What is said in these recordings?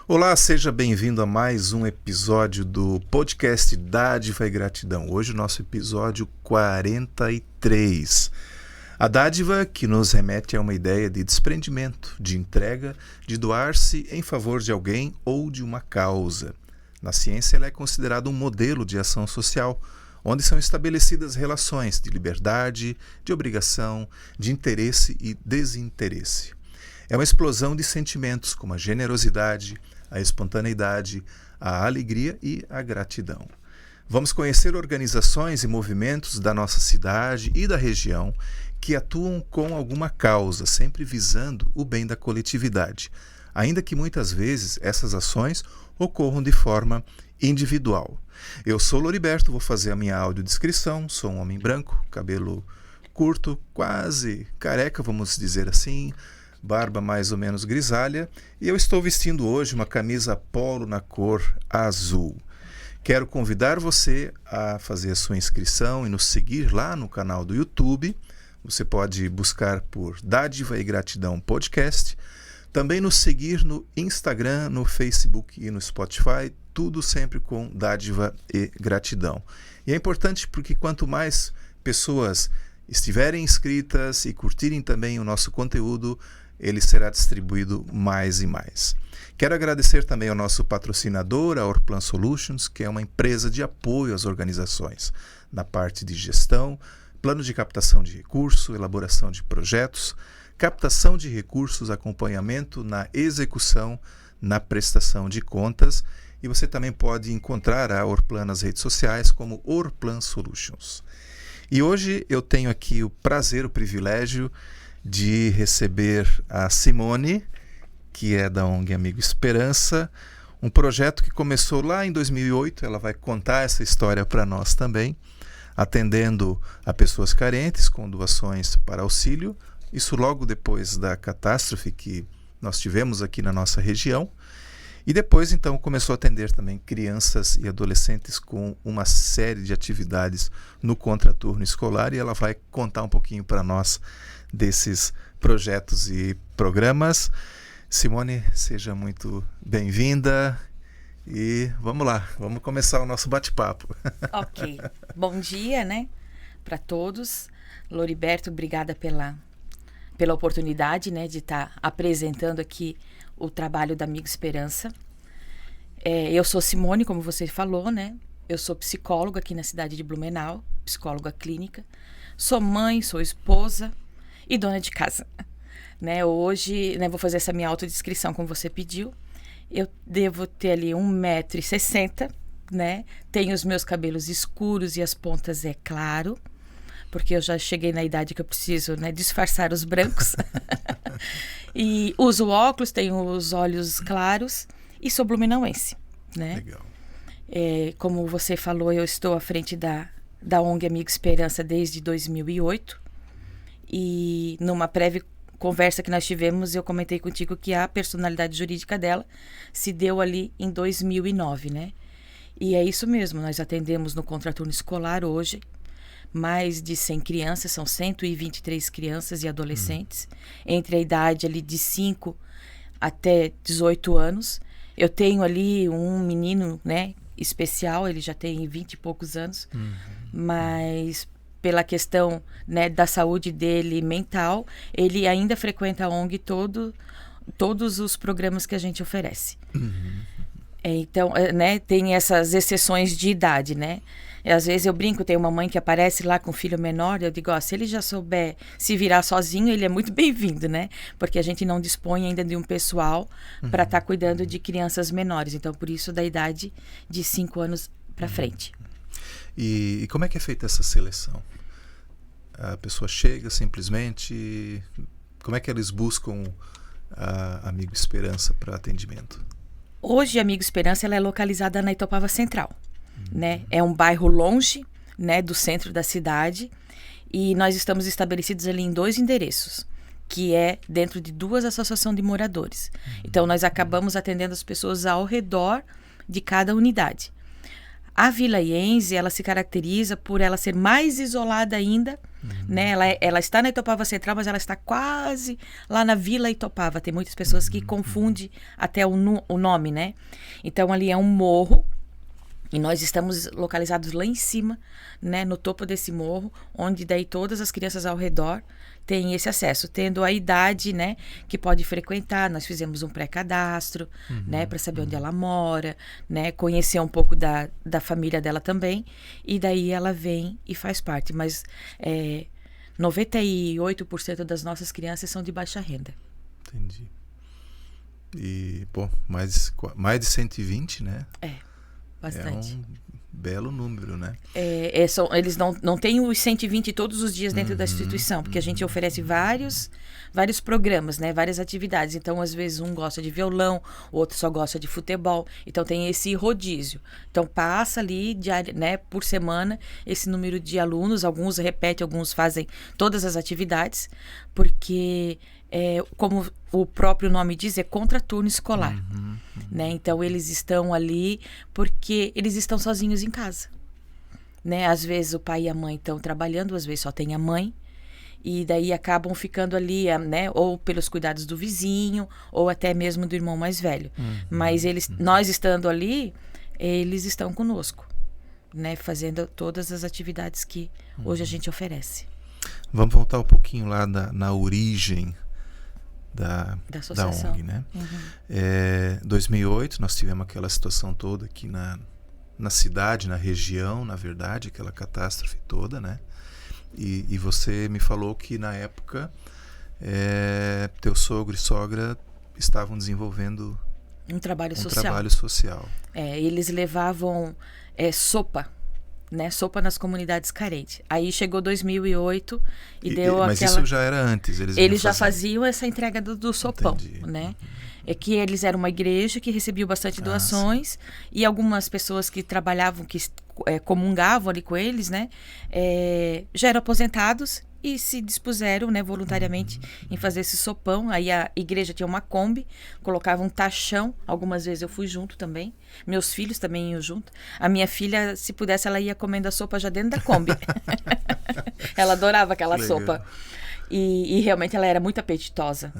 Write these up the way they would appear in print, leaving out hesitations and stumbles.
Olá, seja bem-vindo a mais um episódio do podcast Dádiva e Gratidão. Hoje o nosso episódio 43. A dádiva que nos remete a uma ideia de desprendimento, de entrega, de doar-se em favor de alguém ou de uma causa. Na ciência ela é considerada um modelo de ação social, onde são estabelecidas relações de liberdade, de obrigação, de interesse e desinteresse. É uma explosão de sentimentos como a generosidade, a espontaneidade, a alegria e a gratidão. Vamos conhecer organizações e movimentos da nossa cidade e da região que atuam com alguma causa, sempre visando o bem da coletividade, ainda que muitas vezes essas ações ocorram de forma individual. Eu sou Loriberto, vou fazer a minha audiodescrição, sou um homem branco, cabelo curto, quase careca, vamos dizer assim, barba mais ou menos grisalha, e eu estou vestindo hoje uma camisa polo na cor azul. Quero convidar você a fazer a sua inscrição e nos seguir lá no canal do YouTube. Você pode buscar por Dádiva e Gratidão Podcast. Também nos seguir no Instagram, no Facebook e no Spotify, tudo sempre com Dádiva e Gratidão. E é importante porque quanto mais pessoas estiverem inscritas e curtirem também o nosso conteúdo, ele será distribuído mais e mais. Quero agradecer também ao nosso patrocinador, a Orplan Solutions, que é uma empresa de apoio às organizações na parte de gestão, plano de captação de recursos, elaboração de projetos, captação de recursos, acompanhamento na execução, na prestação de contas. E você também pode encontrar a Orplan nas redes sociais como Orplan Solutions. E hoje eu tenho aqui o prazer, o privilégio de receber a Simone, que é da ONG Amigo Esperança, um projeto que começou lá em 2008, ela vai contar essa história para nós também, atendendo a pessoas carentes com doações para auxílio, isso logo depois da catástrofe que nós tivemos aqui na nossa região, e depois então começou a atender também crianças e adolescentes com uma série de atividades no contraturno escolar, e ela vai contar um pouquinho para nós desses projetos e programas. Simone, seja muito bem-vinda e vamos lá, vamos começar o nosso bate-papo. Ok, bom dia, né, para todos. Loriberto, obrigada pela oportunidade, né, de estar apresentando aqui o trabalho da Amigo Esperança. Eu sou Simone, como você falou, né, eu sou psicóloga aqui na cidade de Blumenau, psicóloga clínica, sou mãe, sou esposa e dona de casa, né? Hoje, né, vou fazer essa minha autodescrição como você pediu. Eu devo ter ali 1,60 m, né? Tenho os meus cabelos escuros e as pontas é claro, porque eu já cheguei na idade que eu preciso, né, disfarçar os brancos. E uso óculos, tenho os olhos claros e sou blumenauense, né? Legal. Como você falou, eu estou à frente da ONG Amigo Esperança desde 2008. E numa breve conversa que nós tivemos, eu comentei contigo que a personalidade jurídica dela se deu ali em 2009, né? E é isso mesmo, nós atendemos no contraturno escolar hoje mais de 100 crianças, são 123 crianças e adolescentes, entre a idade ali de 5 até 18 anos. Eu tenho ali um menino, né, especial, ele já tem 20 e poucos anos, mas pela questão, né, da saúde dele mental, ele ainda frequenta a ONG todos os programas que a gente oferece. Então, né, tem essas exceções de idade, né? E às vezes eu brinco, tem uma mãe que aparece lá com um filho menor, eu digo, se ele já souber se virar sozinho, ele é muito bem-vindo, né? Porque a gente não dispõe ainda de um pessoal para estar cuidando de crianças menores. Então, por isso, da idade de 5 anos para frente. E como é que é feita essa seleção? A pessoa chega simplesmente... Como é que eles buscam a Amigo Esperança para atendimento? Hoje, a Amigo Esperança ela é localizada na Itopava Central, né? É um bairro longe, né, do centro da cidade, e nós estamos estabelecidos ali em 2 endereços, que é dentro de 2 associações de moradores. Então, nós acabamos atendendo as pessoas ao redor de cada unidade. A Vila Iense, ela se caracteriza por ela ser mais isolada ainda, né? Ela está na Itoupava Central, mas ela está quase lá na Vila Itoupava. Tem muitas pessoas que confundem até o nome, né? Então, ali é um morro, e nós estamos localizados lá em cima, né? No topo desse morro, onde daí todas as crianças ao redor têm esse acesso, tendo a idade, né, que pode frequentar. Nós fizemos um pré-cadastro, né, para saber onde ela mora, né, conhecer um pouco da família dela também, e daí ela vem e faz parte. Mas 98% das nossas crianças são de baixa renda. Entendi. E, pô, mais de 120, né? Bastante. É um belo número, né? Eles não têm os 120 todos os dias dentro da instituição, porque a gente oferece vários programas, né? Várias atividades. Então, às vezes, um gosta de violão, o outro só gosta de futebol. Então, tem esse rodízio. Então, passa ali, né, por semana, esse número de alunos. Alguns repetem, alguns fazem todas as atividades, porque, como o próprio nome diz, é contraturno escolar. Né? Então, eles estão ali porque eles estão sozinhos em casa. Né? Às vezes, o pai e a mãe estão trabalhando, às vezes só tem a mãe. E daí acabam ficando ali, né? Ou pelos cuidados do vizinho, ou até mesmo do irmão mais velho. Mas nós estando ali, eles estão conosco, né? Fazendo todas as atividades que hoje a gente oferece. Vamos voltar um pouquinho lá na origem da ONG, né? 2008 nós tivemos aquela situação toda aqui na cidade, na região, na verdade, aquela catástrofe toda, né? E você me falou que na época teu sogro e sogra estavam desenvolvendo um trabalho social. Eles levavam sopa, né? Sopa nas comunidades carentes. Aí chegou 2008 e deu mas aquela... isso já era antes? Eles já faziam essa entrega do sopão. Entendi. Né? É que eles eram uma igreja que recebia bastante doações, e algumas pessoas que trabalhavam, que comungavam ali com eles, né? Já eram aposentados e se dispuseram, né, voluntariamente em fazer esse sopão. Aí a igreja tinha uma Kombi, colocava um tachão. Algumas vezes eu fui junto também. Meus filhos também iam junto. A minha filha, se pudesse, ela ia comendo a sopa já dentro da Kombi. Ela adorava aquela sopa. E realmente ela era muito apetitosa.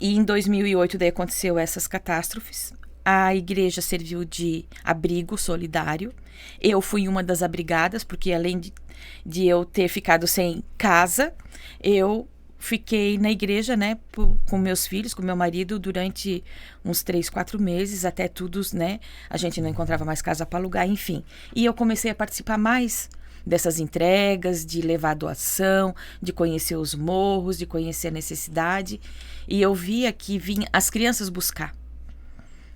E em 2008 daí aconteceu essas catástrofes. A igreja serviu de abrigo solidário. Eu fui uma das abrigadas, porque além de eu ter ficado sem casa, eu fiquei na igreja, né, com meus filhos, com meu marido, durante uns 3, 4 meses, até tudo, né, a gente não encontrava mais casa para alugar, enfim. E eu comecei a participar mais dessas entregas, de levar doação, de conhecer os morros, de conhecer a necessidade. E eu via que vinha as crianças buscar,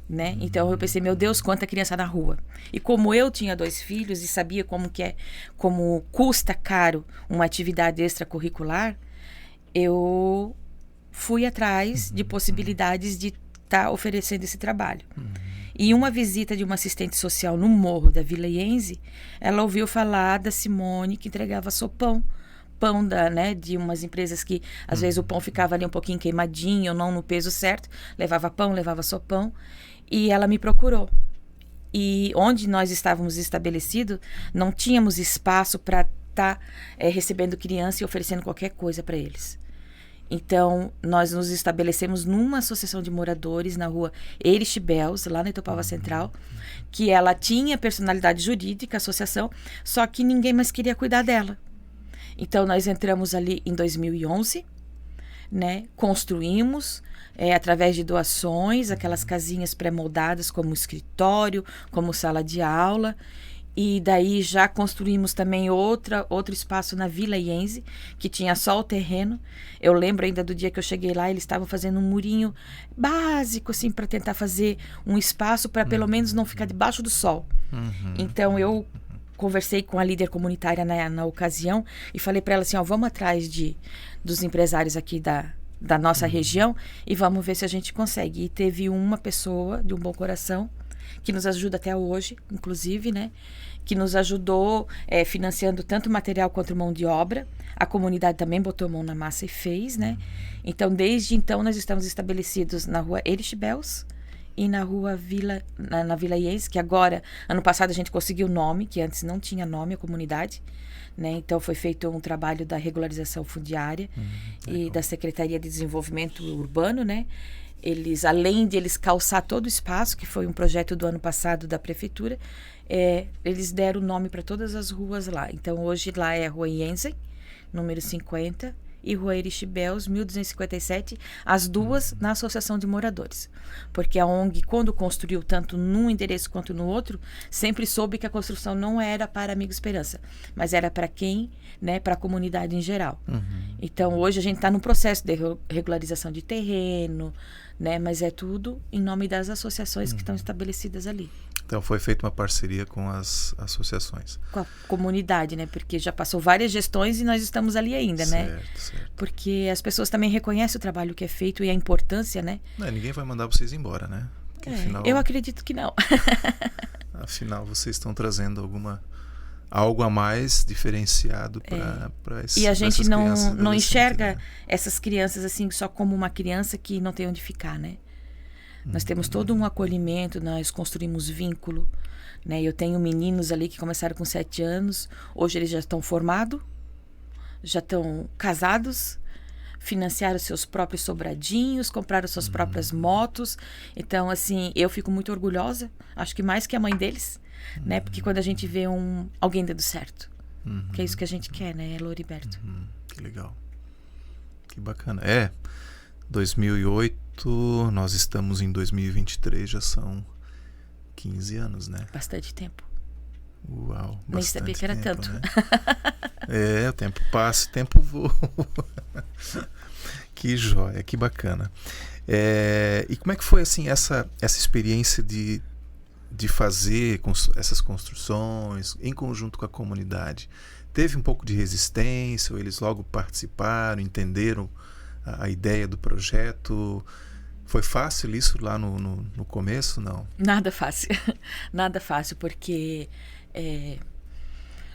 né? Então eu pensei, meu Deus, quanta criança na rua. E como eu tinha 2 filhos e sabia como custa caro uma atividade extracurricular, eu fui atrás de possibilidades de estar oferecendo esse trabalho. E uma visita de uma assistente social no morro da Vila Iense, ela ouviu falar da Simone, que entregava pão né, de umas empresas que às vezes o pão ficava ali um pouquinho queimadinho, ou não no peso certo, levava pão, levava sopão, e ela me procurou. E onde nós estávamos estabelecidos, não tínhamos espaço para estar recebendo criança e oferecendo qualquer coisa para eles. Então, nós nos estabelecemos numa associação de moradores na rua Erich Bels, lá na Itoupava Central, que ela tinha personalidade jurídica, a associação, só que ninguém mais queria cuidar dela. Então, nós entramos ali em 2011, né? Construímos, através de doações, aquelas casinhas pré-moldadas como escritório, como sala de aula. E daí já construímos também outro espaço na Vila Iense, que tinha só o terreno. Eu lembro ainda do dia que eu cheguei lá, eles estavam fazendo um murinho básico, assim, para tentar fazer um espaço para pelo menos não ficar debaixo do sol. Então eu conversei com a líder comunitária na ocasião e falei para ela assim, vamos atrás dos empresários aqui da nossa região e vamos ver se a gente consegue. E teve uma pessoa de um bom coração que nos ajuda até hoje, inclusive, né? Que nos ajudou financiando tanto material quanto mão de obra. A comunidade também botou mão na massa e fez, né? Então, desde então, nós estamos estabelecidos na rua Erich Bels e na rua na Vila Iense, que agora, ano passado a gente conseguiu o nome, que antes não tinha nome, a comunidade, né? Então foi feito um trabalho da regularização fundiária e da Secretaria de Desenvolvimento Urbano, né? Eles, além de eles calçar todo o espaço, que foi um projeto do ano passado da prefeitura, eles deram o nome para todas as ruas lá. Então hoje lá é a Rua Iense, número 50, e Rua Erich-Belz, 1257, as duas na Associação de Moradores. Porque a ONG, quando construiu tanto num endereço quanto no outro, sempre soube que a construção não era para Amigo Esperança, mas era para quem, né, para a comunidade em geral. Então, hoje a gente está no processo de regularização de terreno, né, mas é tudo em nome das associações que estão estabelecidas ali. Então foi feita uma parceria com as associações. Com a comunidade, né? Porque já passou várias gestões e nós estamos ali ainda, né? Certo. Porque as pessoas também reconhecem o trabalho que é feito e a importância, né? Ninguém vai mandar vocês embora, né? Porque, afinal, eu acredito que não. Afinal, vocês estão trazendo algo a mais diferenciado para essas crianças. E a gente não enxerga, né, essas crianças assim só como uma criança que não tem onde ficar, né? Nós temos todo um acolhimento, nós construímos vínculo, né? Eu tenho meninos ali que começaram com 7 anos, hoje eles já estão formados, já estão casados, financiaram seus próprios sobradinhos, compraram suas próprias motos. Então, assim, eu fico muito orgulhosa, acho que mais que a mãe deles, né? Porque quando a gente vê alguém dando certo, que é isso que a gente quer, né, Loriberto? Que legal, que bacana. 2008, nós estamos em 2023, já são 15 anos, né? Bastante tempo. Uau, bastante. Nem sabia que era tempo, tanto. Né? O tempo passa, o tempo voa. Que joia, que bacana. E como é que foi assim essa experiência de fazer essas construções em conjunto com a comunidade? Teve um pouco de resistência, ou eles logo participaram, entenderam a ideia do projeto? Foi fácil isso lá no começo, não? Nada fácil. Nada fácil, porque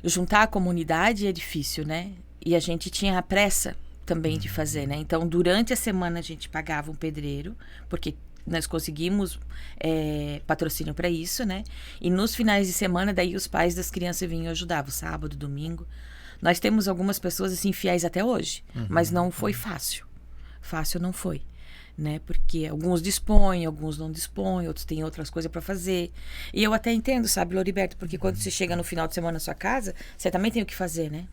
juntar a comunidade é difícil, né? E a gente tinha a pressa também de fazer, né? Então, durante a semana a gente pagava um pedreiro, porque nós conseguimos patrocínio para isso, né? E nos finais de semana, daí os pais das crianças vinham e ajudavam, sábado, domingo. Nós temos algumas pessoas assim fiéis até hoje, mas não foi fácil. Fácil não foi, né? Porque alguns dispõem, alguns não dispõem, outros têm outras coisas para fazer. E eu até entendo, sabe, Loriberto? Porque quando você chega no final de semana na sua casa, você também tem o que fazer, né?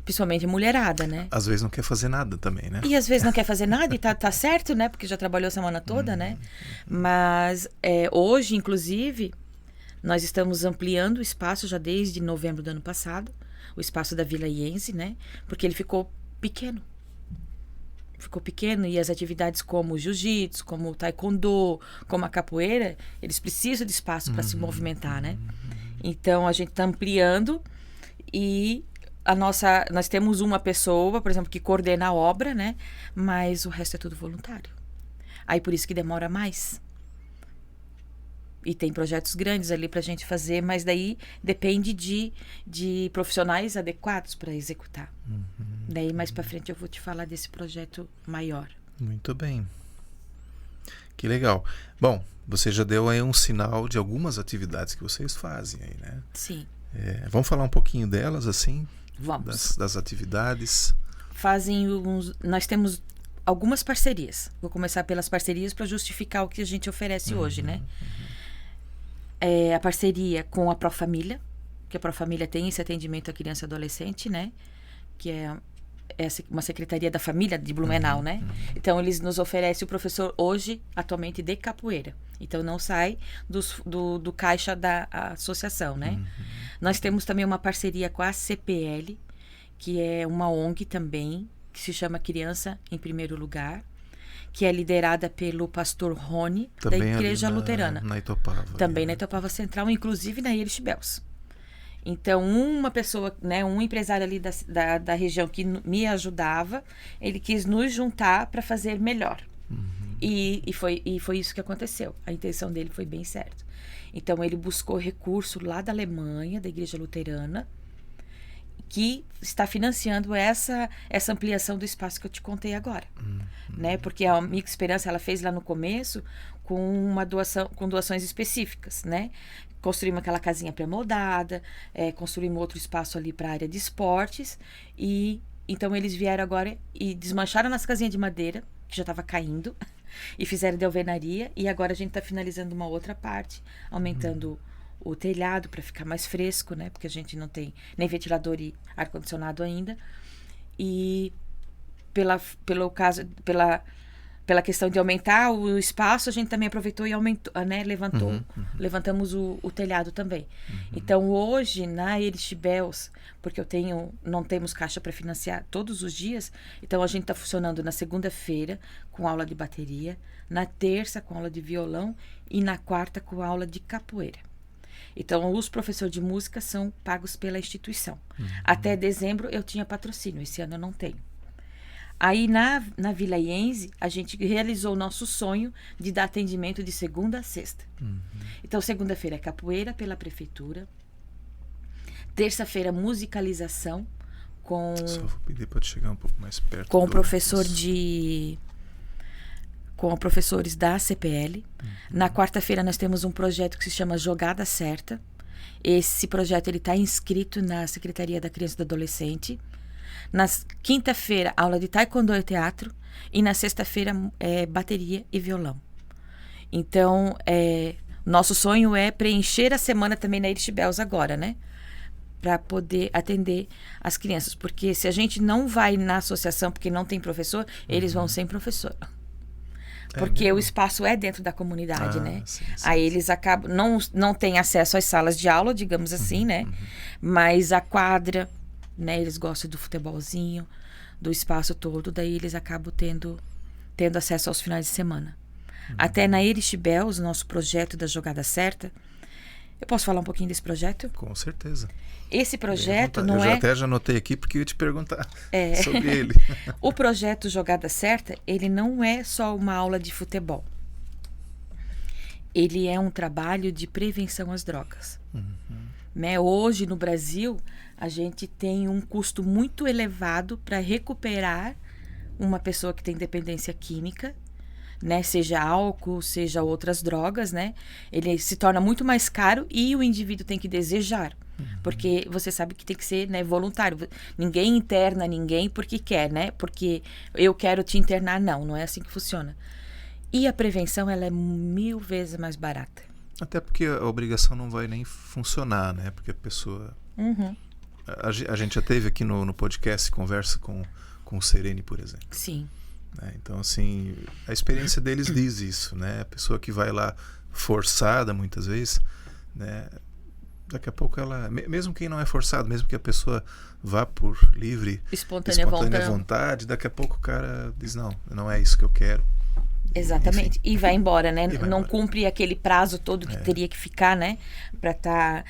Principalmente mulherada, né? Às vezes não quer fazer nada também, né? E às vezes não quer fazer nada e tá certo, né? Porque já trabalhou a semana toda, né? Mas hoje, inclusive, nós estamos ampliando o espaço já desde novembro do ano passado, o espaço da Vila Iense, né? Porque ele ficou pequeno. E as atividades como o jiu-jitsu, como o taekwondo, como a capoeira, eles precisam de espaço para se movimentar, né? Então, a gente está ampliando e nós temos uma pessoa, por exemplo, que coordena a obra, né? Mas o resto é tudo voluntário. Aí, por isso que demora mais. E tem projetos grandes ali para a gente fazer, mas daí depende de profissionais adequados para executar. Daí mais para frente eu vou te falar desse projeto maior. Muito bem. Que legal. Bom, você já deu aí um sinal de algumas atividades que vocês fazem aí, né? Sim. Vamos falar um pouquinho delas, assim? Vamos. Das atividades. Nós temos algumas parcerias. Vou começar pelas parcerias para justificar o que a gente oferece hoje, né? A parceria com a Profamília, que a Profamília tem esse atendimento à criança e adolescente, né? Que é uma secretaria da família de Blumenau, né? Então, eles nos oferecem o professor hoje, atualmente, de capoeira. Então, não sai do caixa da associação, né? Nós temos também uma parceria com a CPL, que é uma ONG também, que se chama Criança em Primeiro Lugar, que é liderada pelo pastor Rony, também da Igreja Luterana. Na Itopava. Também na Itopava Central, inclusive na Erich-Belz. Então, uma pessoa, né, um empresário ali da região que me ajudava, ele quis nos juntar para fazer melhor. E foi isso que aconteceu. A intenção dele foi bem certa. Então, ele buscou recurso lá da Alemanha, da Igreja Luterana, que está financiando essa ampliação do espaço que eu te contei agora, né? Porque a Amiga Esperança, ela fez lá no começo com doações específicas, né? Construímos aquela casinha pré-moldada, construímos outro espaço ali para a área de esportes, e então eles vieram agora e desmancharam nossa casinha de madeira, que já estava caindo, e fizeram de alvenaria, e agora a gente está finalizando uma outra parte, aumentando o telhado para ficar mais fresco, né? Porque a gente não tem nem ventilador e ar-condicionado ainda. E pela questão de aumentar o espaço, a gente também aproveitou e aumentou, né? Levantamos o telhado também. Então, hoje, na Erich Bells, porque não temos caixa para financiar todos os dias, então a gente está funcionando na segunda-feira com aula de bateria, na terça com aula de violão e na quarta com aula de capoeira. Então, os professores de música são pagos pela instituição. Até dezembro eu tinha patrocínio, esse ano eu não tenho. Aí, na Vila Iense, a gente realizou o nosso sonho de dar atendimento de segunda a sexta. Então, segunda-feira é capoeira pela prefeitura. Terça-feira, musicalização com... Só vou pedir para chegar um pouco mais perto. Com professores da CPL. Na quarta-feira nós temos um projeto que se chama Jogada Certa. Esse projeto está inscrito na Secretaria da Criança e do Adolescente. Na quinta-feira, aula de taekwondo e teatro. E na sexta-feira, bateria e violão. Então, nosso sonho é preencher a semana também na Erich Bells agora, né? Para poder atender as crianças. Porque se a gente não vai na associação porque não tem professor, eles vão sem professor. Porque o espaço é dentro da comunidade, né? Sim. Aí eles acabam... Não têm acesso às salas de aula, digamos assim, né? Mas a quadra, né? Eles gostam do futebolzinho, do espaço todo. Daí eles acabam tendo acesso aos finais de semana. Até na Erich Bells, nosso projeto da Jogada Certa... Eu posso falar um pouquinho desse projeto? Com certeza. Esse projeto não é... Eu já anotei aqui porque eu ia te perguntar sobre ele. O projeto Jogada Certa, ele não é só uma aula de futebol. Ele é um trabalho de prevenção às drogas. Né? Hoje, no Brasil, a gente tem um custo muito elevado para recuperar uma pessoa que tem dependência química, né? Seja álcool, seja outras drogas, né? Ele se torna muito mais caro e o indivíduo tem que desejar. Porque você sabe que tem que ser, né, voluntário. Ninguém interna ninguém porque quer, né? Porque eu quero te internar. Não é assim que funciona. E a prevenção, ela é 1000 vezes mais barata. Até porque a obrigação não vai nem funcionar, né? Porque a pessoa... A gente já teve aqui no podcast conversa com o Serene, por exemplo. Sim. Então, assim, a experiência deles diz isso, né? A pessoa que vai lá forçada, muitas vezes, né? Daqui a pouco ela... Mesmo quem não é forçado, mesmo que a pessoa vá por livre, espontânea vontade, daqui a pouco o cara diz, não é isso que eu quero. Exatamente. Enfim. E vai embora, né? Não embora. Cumpre aquele prazo todo que teria que ficar, né? Para estar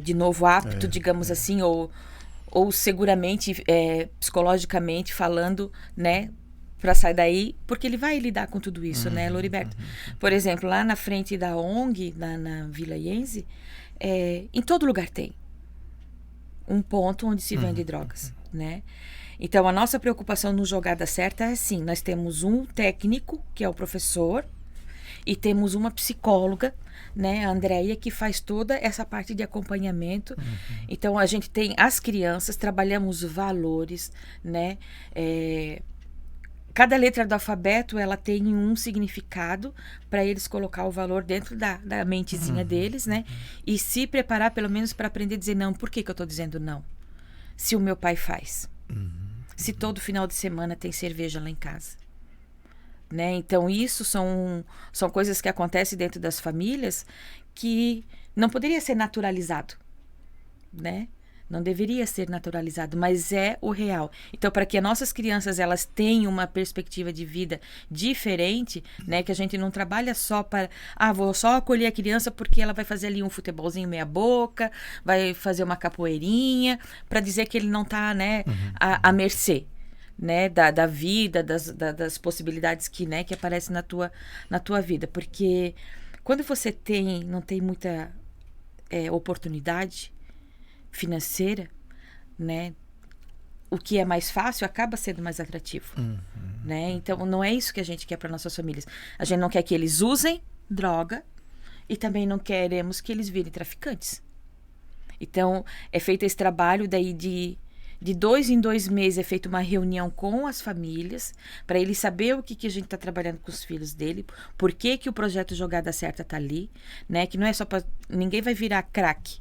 de novo apto, digamos assim, ou seguramente, psicologicamente falando, né? Para sair daí, porque ele vai lidar com tudo isso, né, Loriberto? Por exemplo, lá na frente da ONG, na Vila Iense, em todo lugar tem um ponto onde se vende drogas, né? Então, a nossa preocupação no Jogada Certa é assim, nós temos um técnico, que é o professor, e temos uma psicóloga, né, a Andréia, que faz toda essa parte de acompanhamento. Então, a gente tem as crianças, trabalhamos valores, né, cada letra do alfabeto, ela tem um significado para eles colocar o valor dentro da mentezinha deles, né? E se preparar pelo menos para aprender a dizer não. Por que eu estou dizendo não? Se o meu pai faz. Se todo final de semana tem cerveja lá em casa. Né? Então, isso são coisas que acontecem dentro das famílias que não poderia ser naturalizado, né? Não deveria ser naturalizado, mas é o real. Então, para que as nossas crianças elas tenham uma perspectiva de vida diferente, né? Que a gente não trabalha só para... vou só acolher a criança porque ela vai fazer ali um futebolzinho meia boca, vai fazer uma capoeirinha, para dizer que ele não está, né, à mercê, né, da vida, das possibilidades que aparecem na tua vida. Porque quando você não tem muita oportunidade financeira, né, o que é mais fácil acaba sendo mais atrativo. Né? Então, não é isso que a gente quer para nossas famílias. A gente não quer que eles usem droga e também não queremos que eles virem traficantes. Então, é feito esse trabalho daí de 2 em 2 meses, é feita uma reunião com as famílias, para ele saber o que a gente está trabalhando com os filhos dele, por que o projeto Jogada Certa está ali, né? Que não é só para... Ninguém vai virar craque.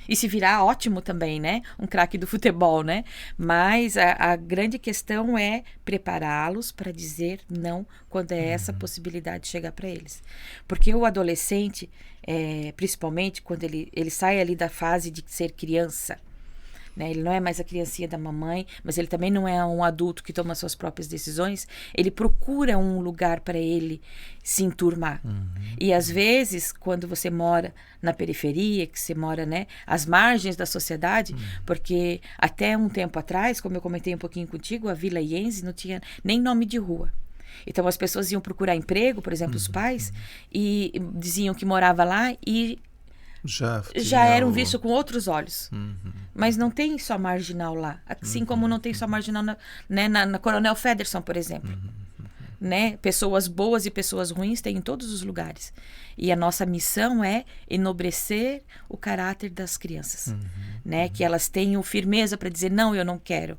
E se virar, ótimo também, né? Um craque do futebol, né? Mas a grande questão é prepará-los para dizer não quando é essa possibilidade chegar para eles. Porque o adolescente, principalmente quando ele sai ali da fase de ser criança, né? Ele não é mais a criancinha da mamãe, mas ele também não é um adulto que toma suas próprias decisões. Ele procura um lugar para ele se enturmar. E às vezes, quando você mora na periferia, que você mora, né, às margens da sociedade, porque até um tempo atrás, como eu comentei um pouquinho contigo, a Vila Iense não tinha nem nome de rua. Então as pessoas iam procurar emprego, por exemplo, os pais, e diziam que morava lá e já eram vistos com outros olhos. Mas não tem só marginal lá. Assim como não tem só marginal na Coronel Federson, por exemplo. Né? Pessoas boas e pessoas ruins tem em todos os lugares. E a nossa missão é enobrecer o caráter das crianças. Né? Que elas tenham firmeza para dizer, não, eu não quero.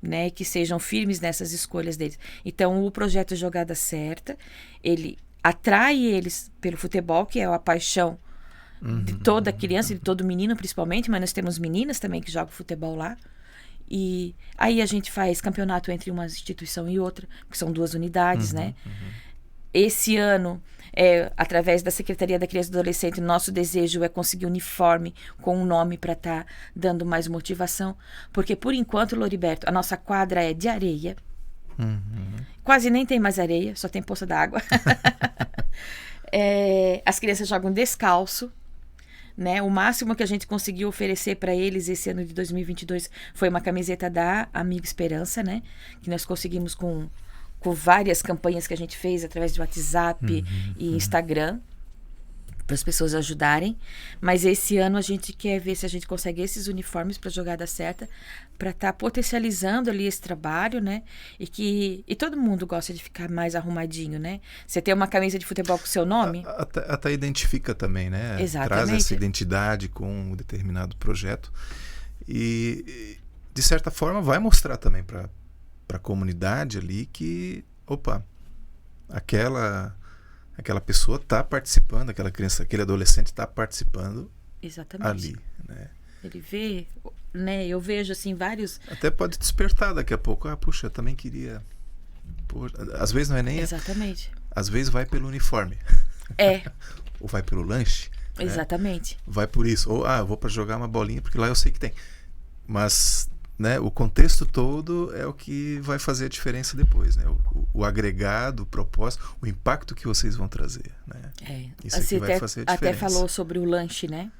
Né? Que sejam firmes nessas escolhas deles. Então, o projeto Jogada Certa, ele atrai eles pelo futebol, que é a paixão de toda criança, de todo menino principalmente, mas nós temos meninas também que jogam futebol lá. E aí a gente faz campeonato entre uma instituição e outra, que são 2 unidades, né? Esse ano, através da Secretaria da Criança e do Adolescente, nosso desejo é conseguir uniforme com um nome para estar dando mais motivação. Porque, por enquanto, Loriberto, a nossa quadra é de areia. Quase nem tem mais areia, só tem poça d'água. As crianças jogam descalço. Né? O máximo que a gente conseguiu oferecer para eles esse ano de 2022 foi uma camiseta da Amigo Esperança, né? Que nós conseguimos com várias campanhas que a gente fez através de WhatsApp e Instagram, para as pessoas ajudarem. Mas esse ano a gente quer ver se a gente consegue esses uniformes para a Jogada Certa, para estar potencializando ali esse trabalho, né? E todo mundo gosta de ficar mais arrumadinho, né? Você tem uma camisa de futebol com o seu nome? Até identifica também, né? Exatamente. Traz essa identidade com um determinado projeto. E, de certa forma, vai mostrar também para a comunidade ali que, opa, aquela pessoa está participando, aquela criança, aquele adolescente está participando. Exatamente. Ali, né? Ele vê, né? Eu vejo assim vários. Até pode despertar daqui a pouco. Puxa, eu também queria. Poxa, às vezes não é nem. Exatamente. Às vezes vai pelo uniforme. Ou vai pelo lanche. Exatamente. Né? Vai por isso. Ou eu vou para jogar uma bolinha porque lá eu sei que tem. Mas, né, o contexto todo é o que vai fazer a diferença depois, né? O agregado, o propósito, o impacto que vocês vão trazer, né? Isso assim, vai fazer a diferença. Até falou sobre o lanche, né?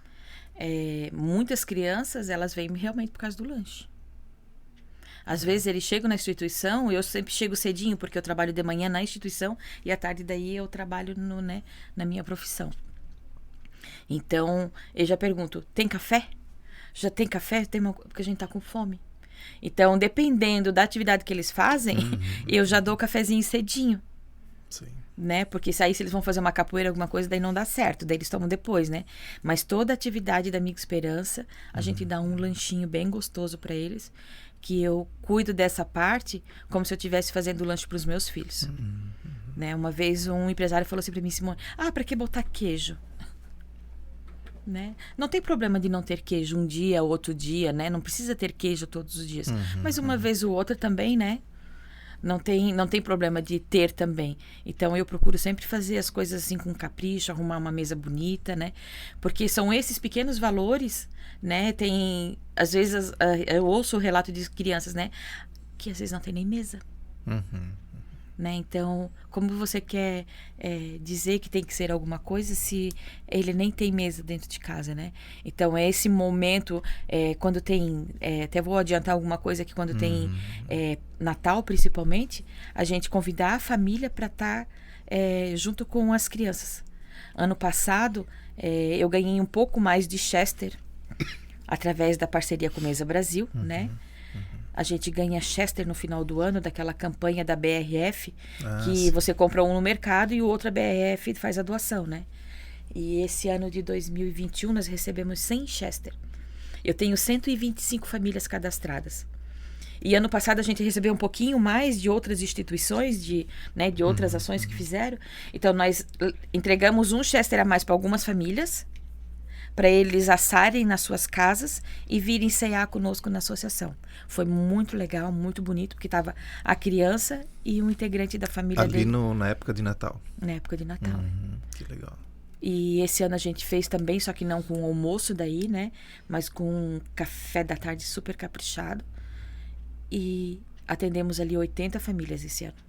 Muitas crianças, elas vêm realmente por causa do lanche. Às vezes eles chegam na instituição, eu sempre chego cedinho, porque eu trabalho de manhã na instituição e à tarde daí eu trabalho na minha profissão. Então, eu já pergunto, tem café? Já tem café? Porque a gente tá com fome. Então, dependendo da atividade que eles fazem, eu já dou o cafezinho cedinho. Sim. Né? Porque se eles vão fazer uma capoeira, alguma coisa, daí não dá certo, daí eles tomam depois, né? Mas toda atividade da Amigo Esperança, a gente dá um lanchinho bem gostoso para eles, que eu cuido dessa parte como se eu estivesse fazendo lanche para os meus filhos. Né? Uma vez um empresário falou assim para mim, Simone, para que botar queijo? Né? Não tem problema de não ter queijo um dia, outro dia, né? Não precisa ter queijo todos os dias. Mas uma vez ou outra também, né? Não tem problema de ter também. Então, eu procuro sempre fazer as coisas assim com capricho, arrumar uma mesa bonita, né? Porque são esses pequenos valores, né? Às vezes, eu ouço o relato de crianças, né? Que às vezes não tem nem mesa. Né? Então, como você quer dizer que tem que ser alguma coisa se ele nem tem mesa dentro de casa, né? Então, é esse momento, quando tem... até vou adiantar alguma coisa aqui, quando tem Natal, principalmente, a gente convidar a família para estar junto com as crianças. Ano passado, eu ganhei um pouco mais de Chester através da parceria com Mesa Brasil, né? A gente ganha Chester no final do ano, daquela campanha da BRF, que você compra um no mercado e o outro a BRF faz a doação, né? E esse ano de 2021 nós recebemos 100 Chester. Eu tenho 125 famílias cadastradas. E ano passado a gente recebeu um pouquinho mais de outras instituições, de outras ações que fizeram. Então nós entregamos um Chester a mais para algumas famílias, para eles assarem nas suas casas e virem ceiar conosco na associação. Foi muito legal, muito bonito, porque estava a criança e um integrante da família ali dele. na época de Natal. Na época de Natal. Que legal. E esse ano a gente fez também, só que não com almoço daí, né? Mas com um café da tarde super caprichado. E atendemos ali 80 famílias esse ano.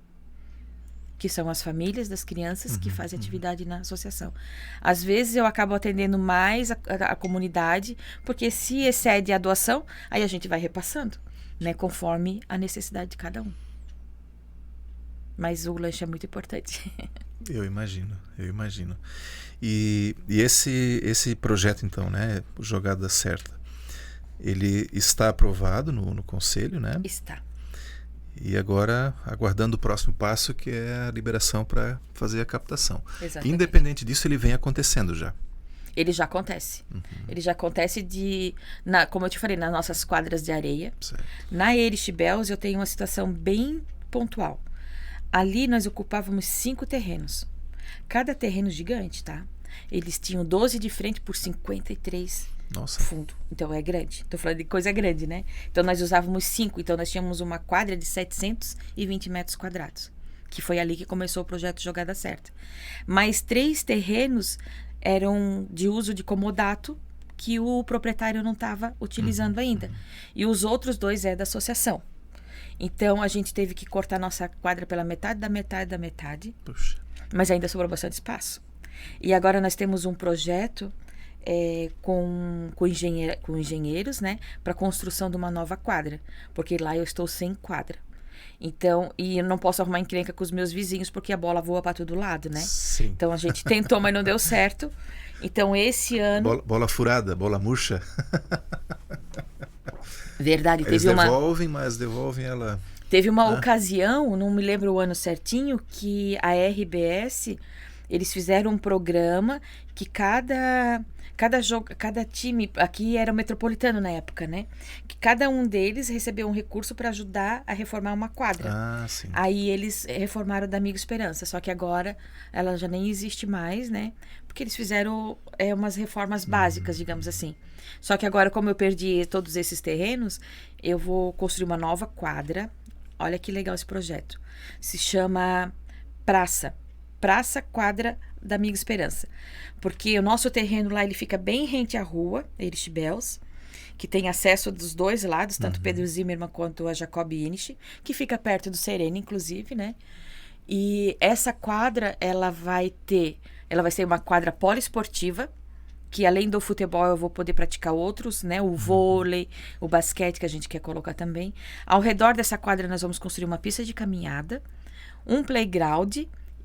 Que são as famílias das crianças que fazem atividade na associação. Às vezes eu acabo atendendo mais a comunidade, porque se excede a doação, aí a gente vai repassando, né, conforme a necessidade de cada um. Mas o lanche é muito importante. Eu imagino. E esse projeto, então, né, Jogada Certa, ele está aprovado no conselho, né? Está. E agora, aguardando o próximo passo, que é a liberação para fazer a captação. Exatamente. Independente disso, ele vem acontecendo já. Ele já acontece. Ele já acontece como eu te falei, nas nossas quadras de areia. Certo. Na Erich Bells eu tenho uma situação bem pontual. Ali nós ocupávamos 5 terrenos. Cada terreno gigante, tá? Eles tinham 12 de frente por 53 Nossa. fundo. Então é grande. Tô falando de coisa grande, né? Então nós usávamos 5. Então nós tínhamos uma quadra de 720 metros quadrados. Que foi ali que começou o projeto Jogada Certa. Mais 3 terrenos eram de uso de comodato, que o proprietário não estava utilizando ainda. E os outros 2 é da associação. Então a gente teve que cortar nossa quadra pela metade da metade da metade. Puxa. Mas ainda sobrou bastante espaço. E agora nós temos um projeto com engenheiros, né, para construção de uma nova quadra, porque lá eu estou sem quadra. Então, e eu não posso arrumar encrenca com os meus vizinhos, porque a bola voa para todo lado, né? Sim. Então a gente tentou, mas não deu certo. Então esse ano... Bola furada, bola murcha. Verdade, Eles devolvem ela... Teve uma ocasião, não me lembro o ano certinho, que a RBS, eles fizeram um programa que cada time, aqui era o Metropolitano na época, né? Que cada um deles recebeu um recurso para ajudar a reformar uma quadra. Ah, sim. Aí eles reformaram da Amigo Esperança, só que agora ela já nem existe mais, né? Porque eles fizeram umas reformas básicas, digamos assim. Só que agora, como eu perdi todos esses terrenos, eu vou construir uma nova quadra. Olha que legal esse projeto. Se chama Praça Quadra da Amigo Esperança. Porque o nosso terreno lá, ele fica bem rente à rua, Erich Bells, que tem acesso dos 2 lados, tanto Pedro Zimmermann quanto a Jacob Inich, que fica perto do Serena, inclusive, né? E essa quadra, ela vai ser uma quadra poliesportiva, que além do futebol eu vou poder praticar outros, né? O vôlei, o basquete que a gente quer colocar também. Ao redor dessa quadra nós vamos construir uma pista de caminhada, um playground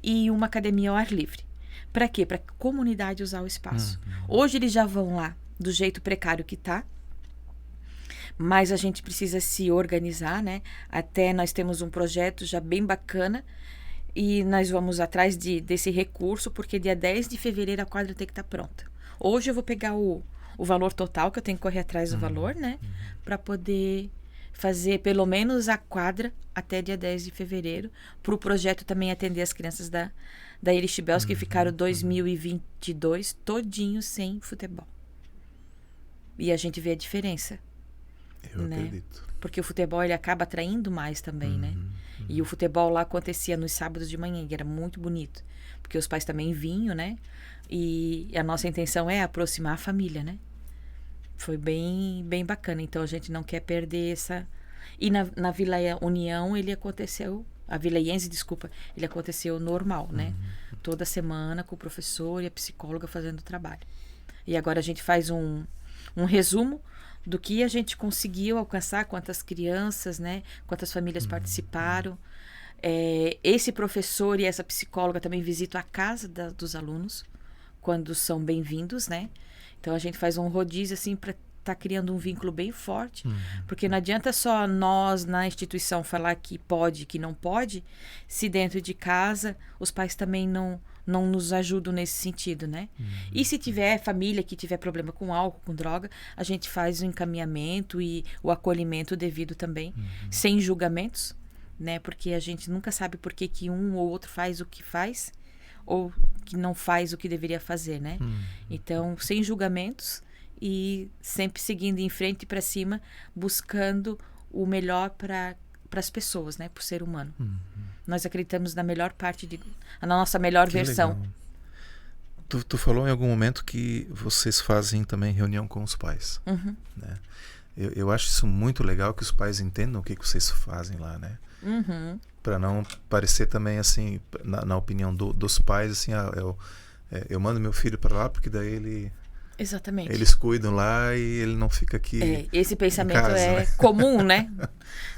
e uma academia ao ar livre. Para quê? Para a comunidade usar o espaço. Hoje eles já vão lá do jeito precário que tá, mas a gente precisa se organizar, né? Até nós temos um projeto já bem bacana e nós vamos atrás desse recurso, porque dia 10 de fevereiro a quadra tem que estar pronta. Hoje eu vou pegar o valor total, que eu tenho que correr atrás do valor, né? Para poder fazer pelo menos a quadra até dia 10 de fevereiro, para o projeto também atender as crianças da Erich Bells, que ficaram 2022 todinho sem futebol. E a gente vê a diferença. Eu né? acredito. Porque o futebol ele acaba atraindo mais também, né? E o futebol lá acontecia nos sábados de manhã, e era muito bonito. Porque os pais também vinham, né? E a nossa intenção é aproximar a família, né? Foi bem, bem bacana. Então a gente não quer perder essa... E na Vila União ele aconteceu... A Vila Iense, desculpa, ele aconteceu normal, né? Toda semana com o professor e a psicóloga fazendo o trabalho. E agora a gente faz um resumo do que a gente conseguiu alcançar, quantas crianças, né? Quantas famílias participaram. Esse professor e essa psicóloga também visitam a casa dos alunos quando são bem-vindos, né? Então a gente faz um rodízio assim para tá criando um vínculo bem forte, porque não adianta só nós na instituição falar que pode, que não pode, se dentro de casa os pais também não nos ajudam nesse sentido, né? E se tiver família que tiver problema com álcool, com droga, a gente faz o encaminhamento e o acolhimento devido também, sem julgamentos, né? Porque a gente nunca sabe por que um ou outro faz o que faz ou que não faz o que deveria fazer, né? Então, sem julgamentos e sempre seguindo em frente para cima, buscando o melhor para as pessoas, né? Para o ser humano. Nós acreditamos na melhor parte, na nossa melhor versão. Legal. Tu falou em algum momento que vocês fazem também reunião com os pais. Né? Eu acho isso muito legal, que os pais entendam o que vocês fazem lá, né? Para não parecer também assim, na opinião dos pais, assim, eu mando meu filho para lá porque daí Exatamente. eles cuidam lá e ele não fica aqui. Esse pensamento casa, né? comum, né?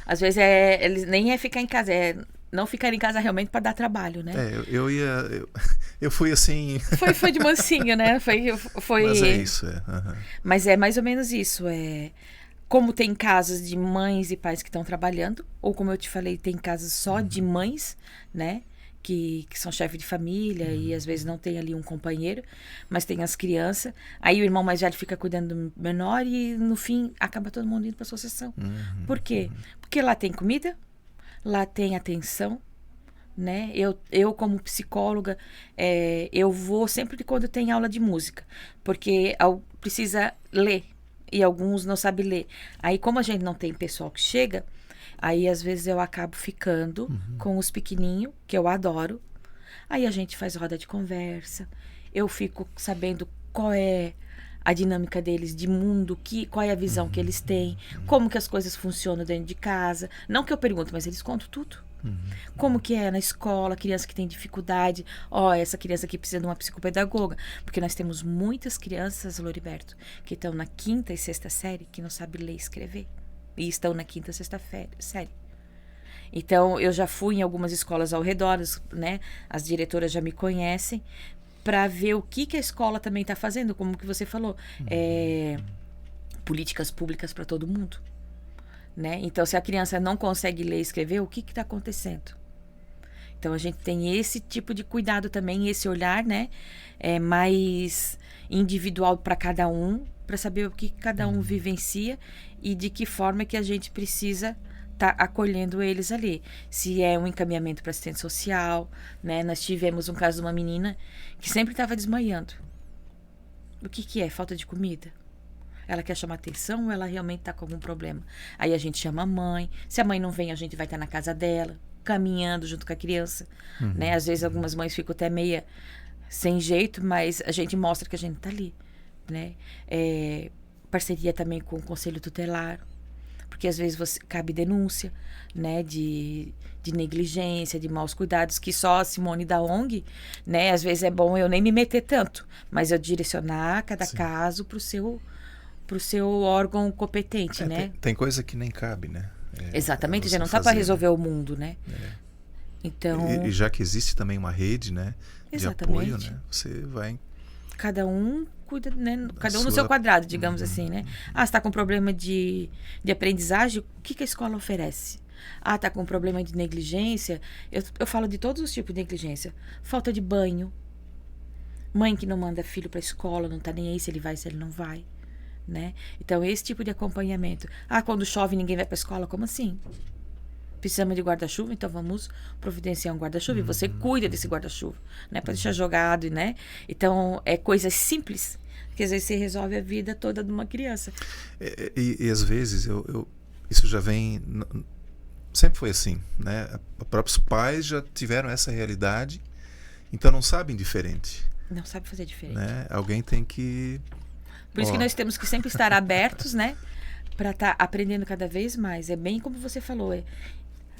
Às vezes eles nem é ficar em casa, é não ficar em casa realmente para dar trabalho, né? Eu fui assim. Foi de mansinho, né? Foi. Mas é isso, Mas é mais ou menos isso. Como tem casas de mães e pais que estão trabalhando, ou como eu te falei, tem casas só de mães, né? Que são chefe de família e às vezes não tem ali um companheiro, mas tem as crianças. Aí o irmão mais velho fica cuidando do menor e no fim acaba todo mundo indo para a associação. Por quê? Porque lá tem comida, lá tem atenção, né? Eu como psicóloga, eu vou sempre quando tem aula de música, porque precisa ler e alguns não sabem ler. Aí como a gente não tem pessoal que chega, aí às vezes eu acabo ficando com os pequenininhos, que eu adoro. Aí a gente faz roda de conversa, eu fico sabendo qual é a dinâmica deles de mundo, qual é a visão que eles têm, como que as coisas funcionam dentro de casa. Não que eu pergunto, mas eles contam tudo. Como que é na escola, criança que tem dificuldade. Essa criança aqui precisa de uma psicopedagoga. Porque nós temos muitas crianças, Loriberto, que estão na 5ª e 6ª série, que não sabem ler e escrever. E estão na 5ª e 6ª série. Então, eu já fui em algumas escolas ao redor, né? As diretoras já me conhecem, para ver o que a escola também está fazendo, como que você falou. Políticas públicas para todo mundo. Né? Então, se a criança não consegue ler e escrever, o que está acontecendo? Então, a gente tem esse tipo de cuidado também, esse olhar, né? Mais individual para cada um, para saber o que cada um vivencia e de que forma que a gente precisa estar acolhendo eles ali. Se é um encaminhamento para assistente social, né? Nós tivemos um caso de uma menina que sempre estava desmaiando. O que é? Falta de comida? Ela quer chamar atenção ou ela realmente está com algum problema? Aí a gente chama a mãe. Se a mãe não vem, a gente vai estar na casa dela, caminhando junto com a criança. Né? Às vezes algumas mães ficam até meia sem jeito, mas a gente mostra que a gente está ali. Né? Parceria também com o conselho tutelar, porque às vezes cabe denúncia, né, de negligência, de maus cuidados, que só a Simone da ONG, né, às vezes é bom eu nem me meter tanto, mas eu direcionar cada caso para o seu órgão competente, né? Tem coisa que nem cabe, né? Exatamente, já não está para resolver o mundo, né? Então, e já que existe também uma rede, né, de apoio, né, você vai... Cada um cuida, né? Cada um no seu quadrado, digamos assim, né? Você está com problema de aprendizagem, o que a escola oferece? Está com problema de negligência, eu falo de todos os tipos de negligência. Falta de banho, mãe que não manda filho para a escola, não está nem aí se ele vai, se ele não vai, né? Então, esse tipo de acompanhamento. Quando chove ninguém vai para a escola, como assim? Precisamos de guarda-chuva, então vamos providenciar um guarda-chuva e você cuida desse guarda-chuva, né? Para deixar jogado, né? Então, é coisas simples que às vezes você resolve a vida toda de uma criança. E às vezes, isso já vem... Sempre foi assim, né? Os próprios pais já tiveram essa realidade, então não sabem diferente. Não sabe fazer diferente. Né? Alguém tem que... Por isso que nós temos que sempre estar abertos, né? Para estar aprendendo cada vez mais. É bem como você falou,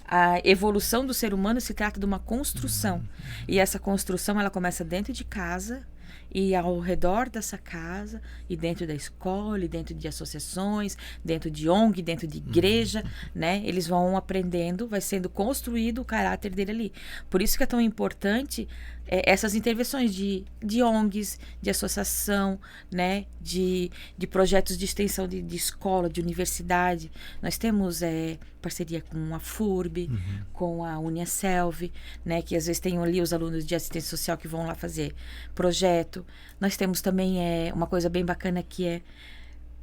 a evolução do ser humano se trata de uma construção. E essa construção, ela começa dentro de casa E ao redor dessa casa, e dentro da escola, e dentro de associações, dentro de ONG, dentro de igreja, né? Eles vão aprendendo, vai sendo construído o caráter dele ali. Por isso que é tão importante essas intervenções de ONGs, de associação, né? De projetos de extensão de escola, de universidade. Nós temos parceria com a FURB, com a Uniaselv, né? Que às vezes tem ali os alunos de assistência social que vão lá fazer projeto. Nós temos também uma coisa bem bacana que é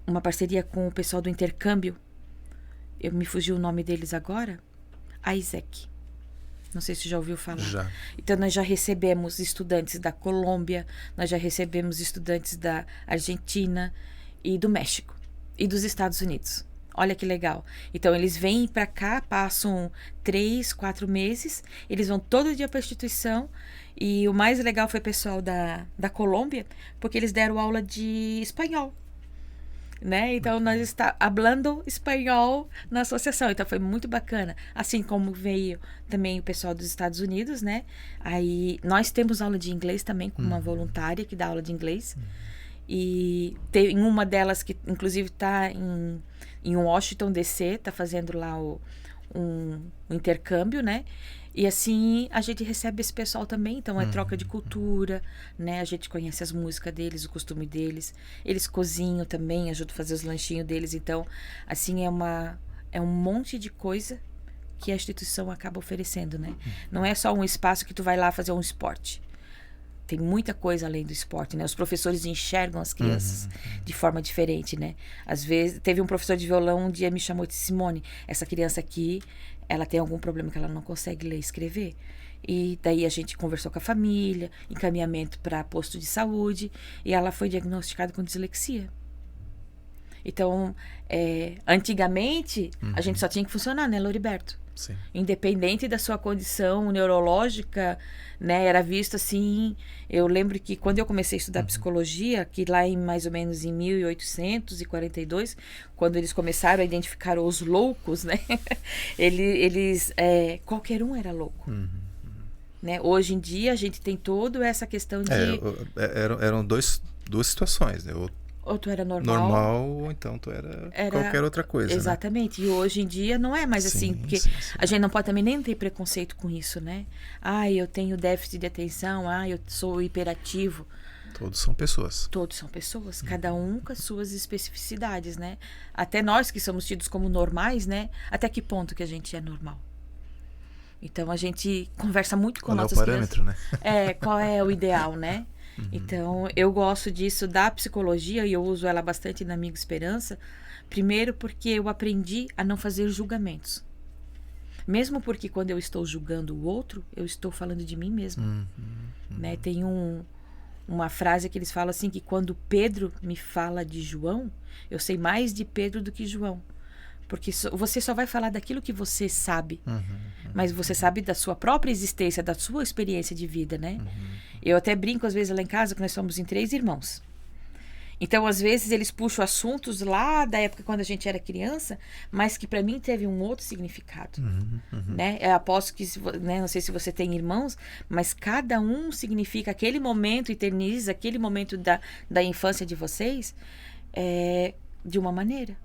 uma parceria com o pessoal do intercâmbio. Me fugiu o nome deles agora. A ISEC. Não sei se já ouviu falar. Já. Então, nós já recebemos estudantes da Colômbia, nós já recebemos estudantes da Argentina e do México e dos Estados Unidos. Olha que legal. Então, eles vêm para cá, passam 3, 4 meses, eles vão todo dia para a instituição. E o mais legal foi o pessoal da Colômbia, porque eles deram aula de espanhol. Né? Então, nós estamos falando espanhol na associação. Então, foi muito bacana. Assim como veio também o pessoal dos Estados Unidos, né? Aí, nós temos aula de inglês também, com uma voluntária que dá aula de inglês. E tem uma delas que, inclusive, está em Washington, D.C., está fazendo lá um intercâmbio, né? E assim, a gente recebe esse pessoal também, então é troca de cultura, né? A gente conhece as músicas deles, o costume deles. Eles cozinham também, ajudam a fazer os lanchinhos deles. Então, assim, é um monte de coisa que a instituição acaba oferecendo, né? Não é só um espaço que tu vai lá fazer um esporte. Tem muita coisa além do esporte, né? Os professores enxergam as crianças de forma diferente, né? Às vezes, teve um professor de violão um dia me chamou e disse: Simone, essa criança aqui, ela tem algum problema que ela não consegue ler e escrever. E daí a gente conversou com a família, encaminhamento para posto de saúde, e ela foi diagnosticada com dislexia. Então, antigamente, a gente só tinha que funcionar, né, Loriberto? Sim. Independente da sua condição neurológica, né, era visto assim. Eu lembro que quando eu comecei a estudar psicologia, que lá em mais ou menos em 1842, quando eles começaram a identificar os loucos, né, eles qualquer um era louco. Né? Hoje em dia a gente tem toda essa questão de Eram duas situações, né? ou tu era Normal, ou então tu era qualquer outra coisa. Exatamente. Né? E hoje em dia não é mais assim, porque a gente não pode também nem ter preconceito com isso, né? Eu tenho déficit de atenção, eu sou hiperativo. Todos são pessoas. Todos são pessoas, cada um com as suas especificidades, né? Até nós que somos tidos como normais, né? Até que ponto que a gente é normal? Então a gente conversa muito com nossas crianças. Qual é o parâmetro, né? Qual é o ideal, né? Então, eu gosto disso da psicologia e eu uso ela bastante na Amigo Esperança. Primeiro porque eu aprendi a não fazer julgamentos. Mesmo porque quando eu estou julgando o outro, eu estou falando de mim mesmo. Né? Tem uma frase que eles falam assim, que quando Pedro me fala de João, eu sei mais de Pedro do que João. Porque você só vai falar daquilo que você sabe. Mas você sabe da sua própria existência, da sua experiência de vida, né? Eu até brinco, às vezes, lá em casa, que nós somos em 3 irmãos. Então, às vezes, eles puxam assuntos lá da época quando a gente era criança, mas que para mim teve um outro significado. Né? Eu aposto que, né, não sei se você tem irmãos, mas cada um significa aquele momento, eterniza aquele momento da infância de vocês de uma maneira.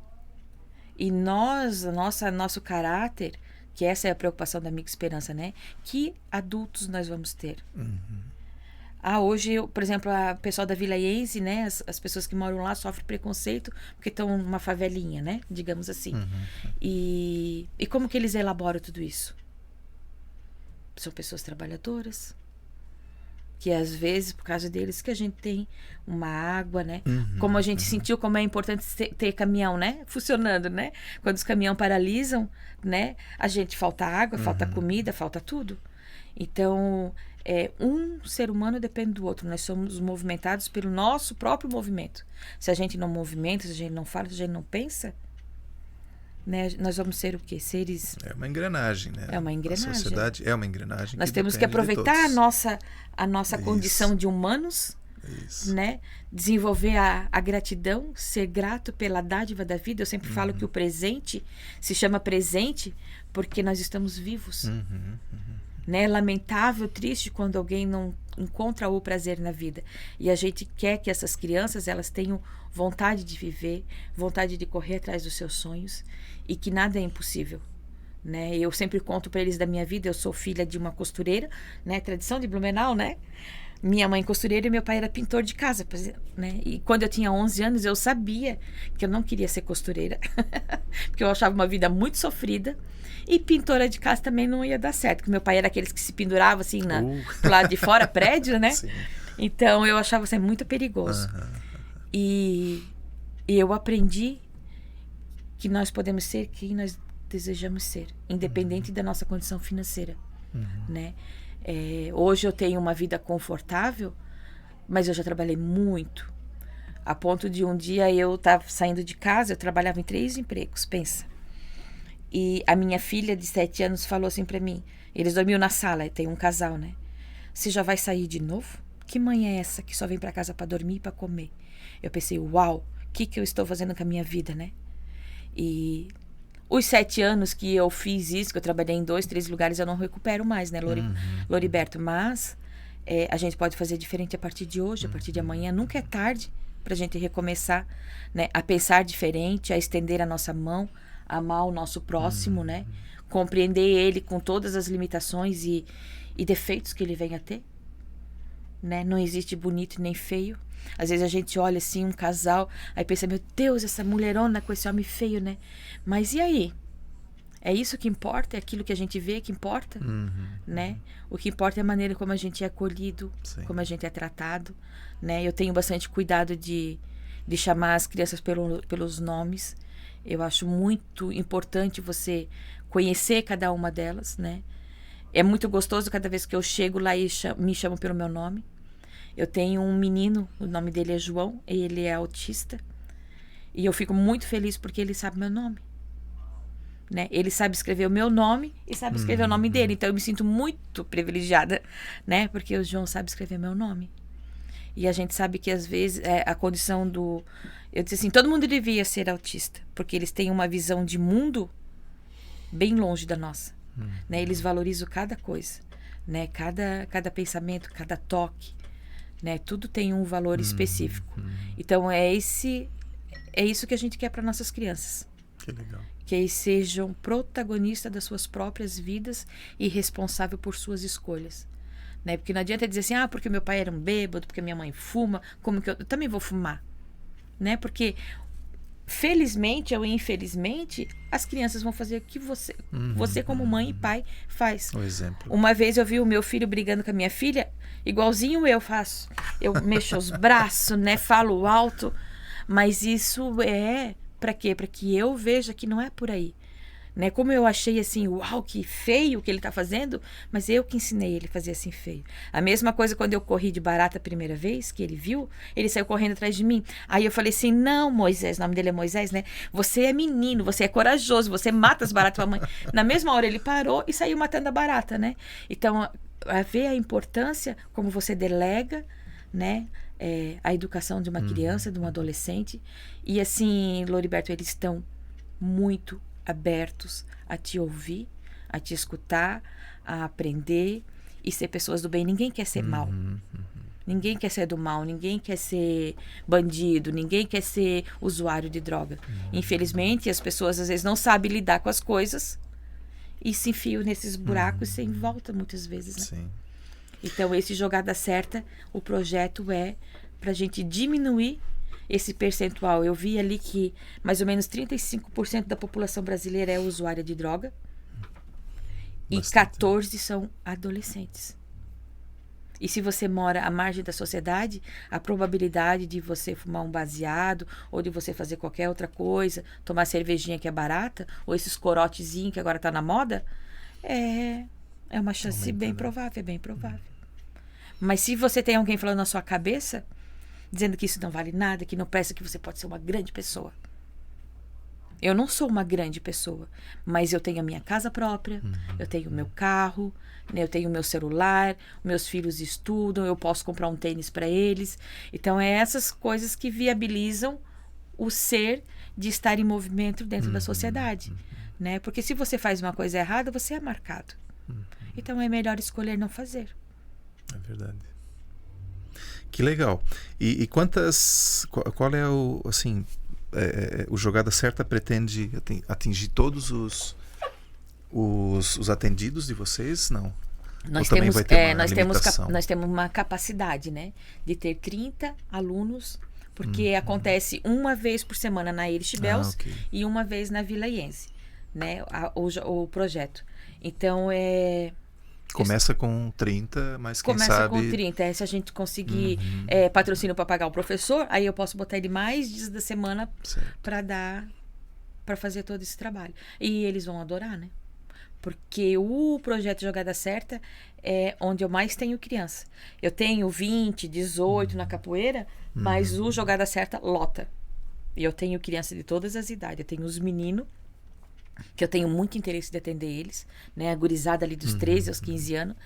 E nosso caráter, que essa é a preocupação da Amigo Esperança, né? Que adultos nós vamos ter? Hoje, por exemplo, a pessoal da Vila Iense, né? As pessoas que moram lá sofrem preconceito porque estão numa favelinha, né? Digamos assim. E como que eles elaboram tudo isso? São pessoas trabalhadoras, que às vezes, por causa deles, que a gente tem uma água, né? Como a gente sentiu como é importante ter caminhão, né? Funcionando, né? Quando os caminhões paralisam, né? A gente falta água, falta comida, falta tudo. Então, um ser humano depende do outro. Nós somos movimentados pelo nosso próprio movimento. Se a gente não movimenta, se a gente não fala, se a gente não pensa, né, nós vamos ser o quê? Seres... É uma engrenagem, né? É uma engrenagem. A sociedade é uma engrenagem. Nós temos que aproveitar a nossa condição de humanos, né? Desenvolver a gratidão, ser grato pela dádiva da vida. Eu sempre falo que o presente se chama presente porque nós estamos vivos. né? Lamentável, triste quando alguém não encontra o prazer na vida. E a gente quer que essas crianças, elas tenham vontade de viver, vontade de correr atrás dos seus sonhos e que nada é impossível, né? Eu sempre conto para eles da minha vida. Eu sou filha de uma costureira, né? Tradição de Blumenau, né? Minha mãe costureira e meu pai era pintor de casa, né? E quando eu tinha 11 anos, eu sabia que eu não queria ser costureira, porque eu achava uma vida muito sofrida. E pintora de casa também não ia dar certo, porque meu pai era aqueles que se pendurava assim pro lado de fora, prédio, né? Sim. Então eu achava assim, muito perigoso. E eu aprendi que nós podemos ser quem nós desejamos ser, independente da nossa condição financeira, né? Hoje eu tenho uma vida confortável, mas eu já trabalhei muito, a ponto de um dia eu estava saindo de casa, eu trabalhava em 3 empregos, pensa. E a minha filha de 7 anos falou assim para mim, eles dormiam na sala, tem um casal, né? Você já vai sair de novo? Que mãe é essa que só vem para casa para dormir e para comer? Eu pensei, uau, o que eu estou fazendo com a minha vida, né? E os 7 anos que eu fiz isso, que eu trabalhei em 2, 3 lugares, eu não recupero mais, né, Loriberto? Mas a gente pode fazer diferente a partir de hoje, a partir de amanhã. Nunca é tarde para a gente recomeçar, né, a pensar diferente, a estender a nossa mão, amar o nosso próximo, né? Compreender ele com todas as limitações e defeitos que ele venha a ter, né? Não existe bonito nem feio. Às vezes a gente olha assim um casal, aí pensa, meu Deus, essa mulherona com esse homem feio, né? Mas e aí? É isso que importa? É aquilo que a gente vê que importa? Né? O que importa é a maneira como a gente é acolhido, como a gente é tratado, né? Eu tenho bastante cuidado de chamar as crianças pelos nomes. Eu acho muito importante você conhecer cada uma delas, né? É muito gostoso cada vez que eu chego lá e me chamam pelo meu nome. Eu tenho um menino, o nome dele é João, e ele é autista. E eu fico muito feliz porque ele sabe meu nome, né? Ele sabe escrever o meu nome e sabe escrever o nome dele. Então eu me sinto muito privilegiada, né? Porque o João sabe escrever meu nome. E a gente sabe que às vezes a condição do... Eu disse assim, todo mundo devia ser autista, porque eles têm uma visão de mundo bem longe da nossa, né? Eles valorizam cada coisa, né? Cada pensamento, cada toque, né? Tudo tem um valor específico. Então é isso que a gente quer para nossas crianças. Que legal. Que eles sejam protagonistas das suas próprias vidas e responsáveis por suas escolhas, né? Porque não adianta dizer assim, porque meu pai era um bêbado, porque minha mãe fuma, como que eu também vou fumar, né? Porque felizmente ou infelizmente as crianças vão fazer o que você como mãe e pai faz. Um exemplo. Uma vez eu vi o meu filho brigando com a minha filha, igualzinho eu faço. Eu mexo os braços, né? Falo alto, mas isso é para quê? Para que eu veja que não é por aí, né? Como eu achei assim, uau, que feio o que ele tá fazendo, mas eu que ensinei ele a fazer assim feio. A mesma coisa quando eu corri de barata a primeira vez, que ele viu, ele saiu correndo atrás de mim. Aí eu falei assim, não, Moisés, o nome dele é Moisés, né? Você é menino, você é corajoso, você mata as baratas, tua mãe. Na mesma hora ele parou e saiu matando a barata, né? Então, a ver a importância como você delega, né? A educação de uma criança, de um adolescente. E assim, Loriberto, eles estão muito abertos a te ouvir, a te escutar, a aprender e ser pessoas do bem. Ninguém quer ser mal. Ninguém quer ser do mal, ninguém quer ser bandido, ninguém quer ser usuário de droga. Infelizmente, as pessoas às vezes não sabem lidar com as coisas e se enfiam nesses buracos sem volta muitas vezes, né? Sim. Então, esse Jogada Certa, o projeto é para a gente diminuir esse percentual. Eu vi ali que mais ou menos 35% da população brasileira é usuária de droga. Bastante. E 14% são adolescentes. E se você mora à margem da sociedade, a probabilidade de você fumar um baseado ou de você fazer qualquer outra coisa, tomar cervejinha que é barata, ou esses corotezinhos que agora tá na moda, é uma chance bem provável, é bem provável. Mas se você tem alguém falando na sua cabeça, dizendo que isso não vale nada, que não presta, que você pode ser uma grande pessoa. Eu não sou uma grande pessoa, mas eu tenho a minha casa própria, eu tenho o meu carro, né, eu tenho o meu celular, meus filhos estudam, eu posso comprar um tênis para eles. Então, é essas coisas que viabilizam o ser de estar em movimento dentro da sociedade, né? Porque se você faz uma coisa errada, você é marcado. Então é melhor escolher não fazer. É verdade. Que legal. E quantas... Qual é o... Assim, o Jogada Certa pretende atingir todos os atendidos de vocês? Não? Nós também temos, vai ter uma limitação? nós temos uma capacidade, né, de ter 30 alunos, porque acontece uma vez por semana na Irish Bells ok. e uma vez na Vila Iense, né, o projeto. Então, Começa com 30, mas quem começa sabe... com 30. Se a gente conseguir patrocínio para pagar o professor, aí eu posso botar ele mais dias da semana para fazer todo esse trabalho. E eles vão adorar, né? Porque o projeto Jogada Certa é onde eu mais tenho criança. Eu tenho 20, 18 na capoeira, mas o Jogada Certa lota. E eu tenho criança de todas as idades. Eu tenho os meninos, que eu tenho muito interesse de atender eles, né? A gurizada ali dos 13 aos 15 anos.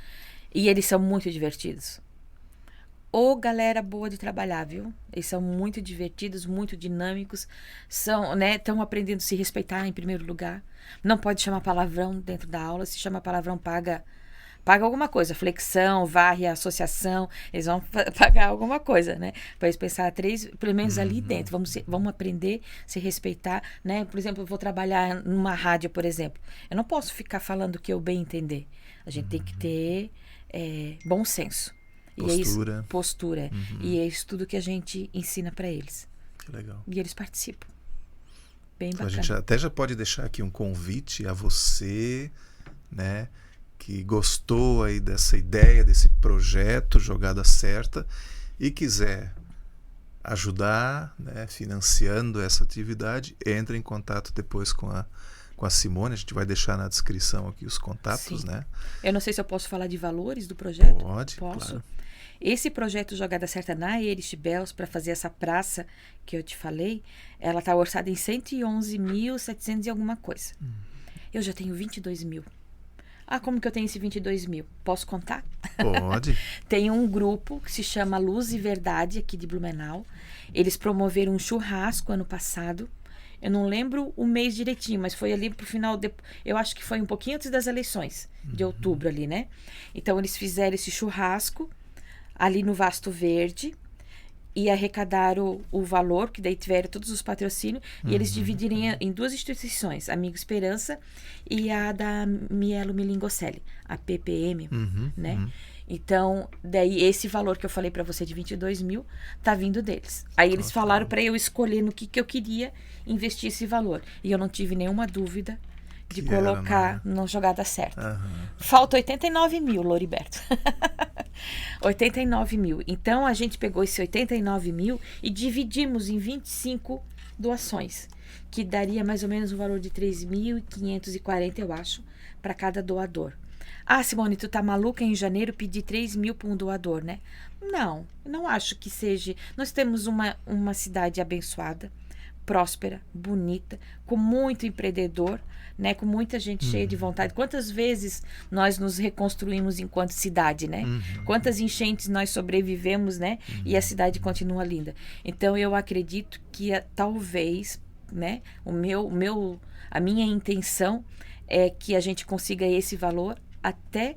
E eles são muito divertidos. Ô, galera boa de trabalhar, viu? Eles são muito divertidos, muito dinâmicos, são, né, estão aprendendo a se respeitar em primeiro lugar. Não pode chamar palavrão dentro da aula, se chama palavrão paga alguma coisa, flexão, varre, associação, eles vão pagar alguma coisa, né? Para eles pensar pelo menos ali dentro, vamos aprender a se respeitar, né? Por exemplo, eu vou trabalhar numa rádio, por exemplo, eu não posso ficar falando o que eu bem entender, a gente tem que ter bom senso. Postura. Postura. E é isso tudo que a gente ensina para eles. Que legal. E eles participam. Bem Então, bacana. a gente até já pode deixar aqui um convite a você, né, que gostou aí dessa ideia, desse projeto Jogada Certa e quiser ajudar, né, financiando essa atividade, entre em contato depois com a Simone. A gente vai deixar na descrição aqui os contatos, Sim. né? Eu não sei se eu posso falar de valores do projeto. Pode, Posso? claro. Esse projeto Jogada Certa na Irish Bells, para fazer essa praça que eu te falei, ela está orçada em 111.700 e alguma coisa. Eu já tenho 22 mil. Ah, como que eu tenho esse 22 mil? Posso contar? Pode. Tem um grupo que se chama Luz e Verdade, aqui de Blumenau. Eles promoveram um churrasco ano passado. Eu não lembro o mês direitinho, mas foi ali pro final, eu acho que foi um pouquinho antes das eleições, de outubro ali, né? Então, eles fizeram esse churrasco ali no Vasto Verde e arrecadaram o valor, que daí tiveram todos os patrocínios, e eles dividiram em duas instituições, Amigo Esperança e a da Mielo Milingocelli, a PPM, né? Então, daí esse valor que eu falei para você de 22 mil, tá vindo deles. Aí eles falaram para eu escolher no que eu queria investir esse valor. E eu não tive nenhuma dúvida de colocar na Jogada Certa. Falta 89 mil, Loriberto. 89 mil. Então, a gente pegou esse 89 mil e dividimos em 25 doações, que daria mais ou menos um valor de 3.540, eu acho, para cada doador. Ah, Simone, tu tá maluca em janeiro pedir 3 mil para um doador, né? Não acho que seja. Nós temos uma cidade abençoada, próspera, bonita, com muito empreendedor, né? Com muita gente cheia de vontade. Quantas vezes nós nos reconstruímos enquanto cidade, né? Quantas enchentes nós sobrevivemos, né? E a cidade continua linda. Então, eu acredito que talvez, né? A minha intenção é que a gente consiga esse valor até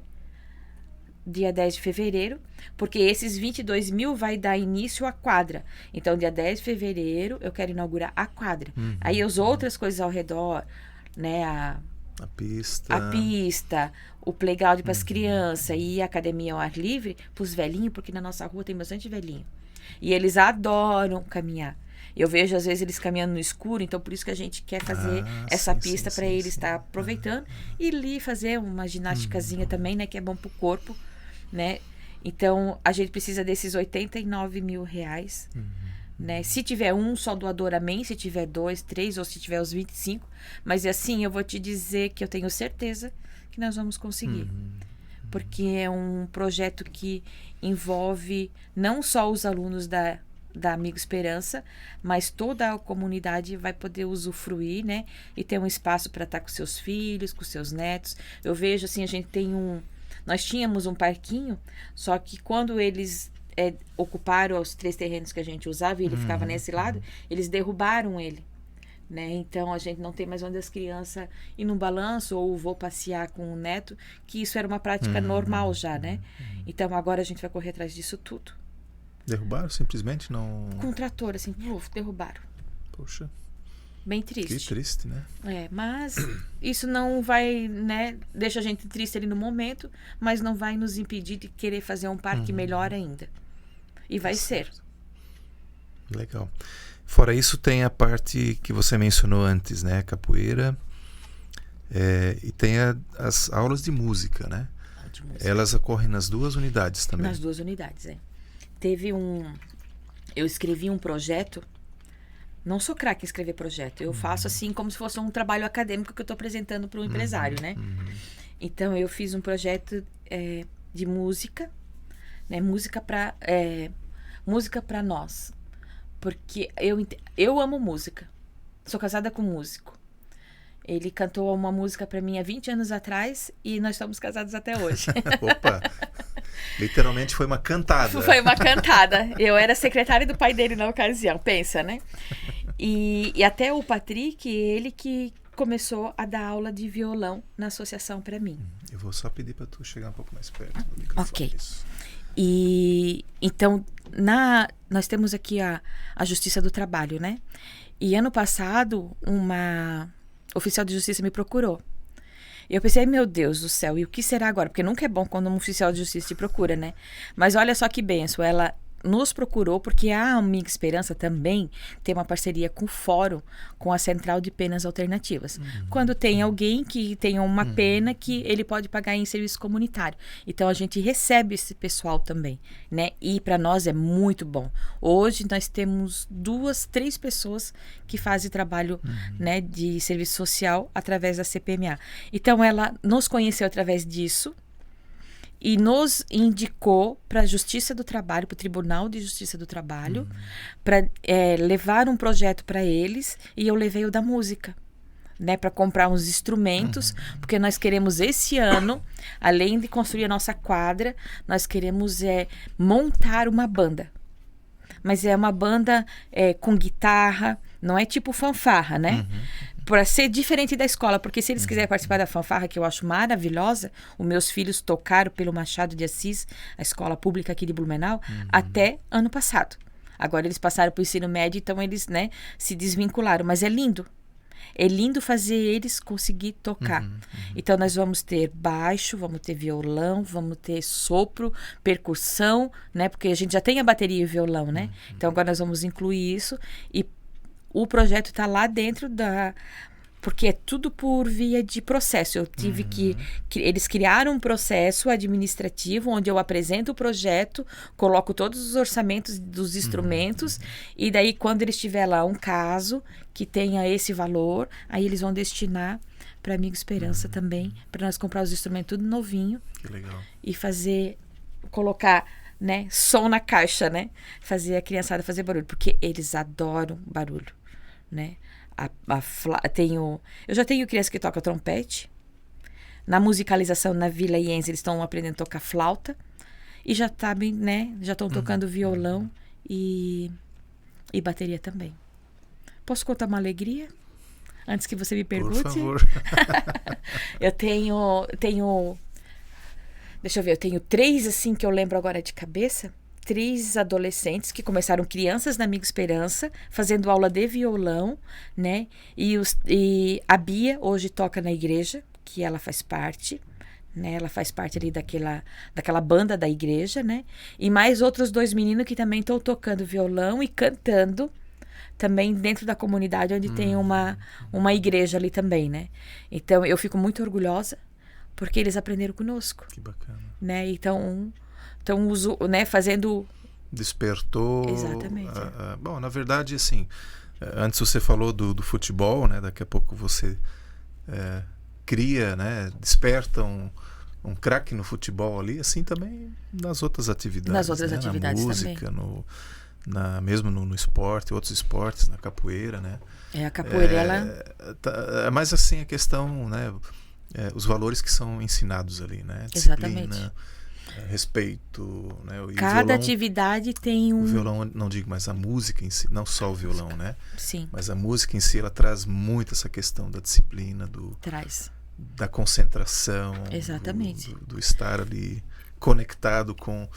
dia 10 de fevereiro, porque esses 22 mil vai dar início à quadra. Então, dia 10 de fevereiro, eu quero inaugurar a quadra. Aí, as outras coisas ao redor, né? A pista, o playground para as crianças e a academia ao ar livre para os velhinhos, porque na nossa rua tem bastante velhinho. E eles adoram caminhar. Eu vejo, às vezes, eles caminhando no escuro, então por isso que a gente quer fazer essa pista para eles estar aproveitando e ali fazer uma ginásticazinha também, né? Que é bom pro corpo, né? Então, a gente precisa desses 89 mil reais, né? Se tiver um só doador, amém. Se tiver 2, 3 ou se tiver os 25. Mas, assim, eu vou te dizer que eu tenho certeza que nós vamos conseguir. Porque é um projeto que envolve não só os alunos da Amigo Esperança, mas toda a comunidade vai poder usufruir, né? E ter um espaço para estar com seus filhos, com seus netos. Eu vejo, assim, nós tínhamos um parquinho, só que quando eles ocuparam os 3 terrenos que a gente usava e ele ficava nesse lado, eles derrubaram ele, né? Então a gente não tem mais onde as crianças ir num balanço ou vou passear com o neto, que isso era uma prática normal já, né? Então agora a gente vai correr atrás disso tudo. Derrubaram simplesmente? Não. Com um trator, assim, derrubaram. Poxa. Bem triste. Que triste, né? Mas isso não vai, né? Deixa a gente triste ali no momento, mas não vai nos impedir de querer fazer um parque melhor ainda. E vai ser. Legal. Fora isso, tem a parte que você mencionou antes, né? Capoeira. E tem as aulas de música, né? Elas ocorrem nas 2 unidades também. Nas 2 unidades, Eu escrevi um projeto. Não sou craque em escrever projeto. Eu faço assim como se fosse um trabalho acadêmico que eu estou apresentando para um empresário, né? Então, eu fiz um projeto de música, né? Música para nós. Porque eu amo música. Sou casada com um músico. Ele cantou uma música para mim há 20 anos atrás e nós estamos casados até hoje. Opa! Literalmente foi uma cantada. Foi uma cantada. Eu era secretária do pai dele na ocasião, pensa, né? E até o Patrick, ele que começou a dar aula de violão na associação para mim. Eu vou só pedir para tu chegar um pouco mais perto do microfone. Ok. E então, nós temos aqui a Justiça do Trabalho, né? E ano passado, uma oficial de justiça me procurou. Eu pensei, meu Deus do céu, e o que será agora? Porque nunca é bom quando um oficial de justiça te procura, né? Mas olha só que benção, ela nos procurou porque a Amiga Esperança também tem uma parceria com o Fórum, com a Central de Penas Alternativas. Quando tem alguém que tem uma pena que ele pode pagar em serviço comunitário. Então a gente recebe esse pessoal também, né? E para nós é muito bom. Hoje nós temos 2, 3 pessoas que fazem trabalho, né, de serviço social através da CPMA. Então ela nos conheceu através disso. E nos indicou para a Justiça do Trabalho, para o Tribunal de Justiça do Trabalho, para levar um projeto para eles, e eu levei o da música, né, para comprar uns instrumentos, porque nós queremos esse ano, além de construir a nossa quadra, nós queremos montar uma banda. Mas é uma banda com guitarra, não é tipo fanfarra, né? Para ser diferente da escola, porque se eles quiserem participar da fanfarra, que eu acho maravilhosa, os meus filhos tocaram pelo Machado de Assis, a escola pública aqui de Blumenau, até ano passado. Agora eles passaram para o ensino médio, então eles, né, se desvincularam, mas é lindo. É lindo fazer eles conseguir tocar. Então nós vamos ter baixo, vamos ter violão, vamos ter sopro, percussão, né? Porque a gente já tem a bateria e o violão, né? Então agora nós vamos incluir isso e o projeto está lá dentro porque é tudo por via de processo. Eu tive eles criaram um processo administrativo onde eu apresento o projeto, coloco todos os orçamentos dos instrumentos e daí quando eles tiver lá um caso que tenha esse valor, aí eles vão destinar para Amiga Esperança também, para nós comprar os instrumentos tudo novinho. Que legal. E colocar, né, som na caixa, né? Fazer a criançada fazer barulho, porque eles adoram barulho, né? Eu já tenho criança que toca trompete. Na musicalização na Vila Iense, eles estão aprendendo a tocar flauta. E já sabem, né? Já estão tocando violão e bateria também. Posso contar uma alegria? Antes que você me pergunte. Por favor. Eu tenho... Deixa eu ver, eu tenho 3, assim, que eu lembro agora de cabeça. 3 adolescentes que começaram crianças na Amiga Esperança, fazendo aula de violão, né? E a Bia hoje toca na igreja, que ela faz parte, né? Ela faz parte ali daquela banda da igreja, né? E mais outros 2 meninos que também estão tocando violão e cantando também dentro da comunidade, onde tem uma igreja ali também, né? Então, eu fico muito orgulhosa, porque eles aprenderam conosco. Que bacana. Né? Então né, fazendo... Despertou... Exatamente. Bom, na verdade, assim, antes você falou do futebol, né? Daqui a pouco você cria, né? Desperta um craque no futebol ali, assim também nas outras atividades. Nas outras atividades na música, também. Mesmo no esporte, outros esportes, na capoeira, né? A capoeira, ela... É mais assim a questão, né? Os valores que são ensinados ali, né? Disciplina. Exatamente. respeito, né? E Cada violão, atividade tem o violão, não digo, mas a música em si, não só o violão, né? Sim. Mas a música em si, ela traz muito essa questão da disciplina, Traz. da concentração, Exatamente. do estar ali conectado com,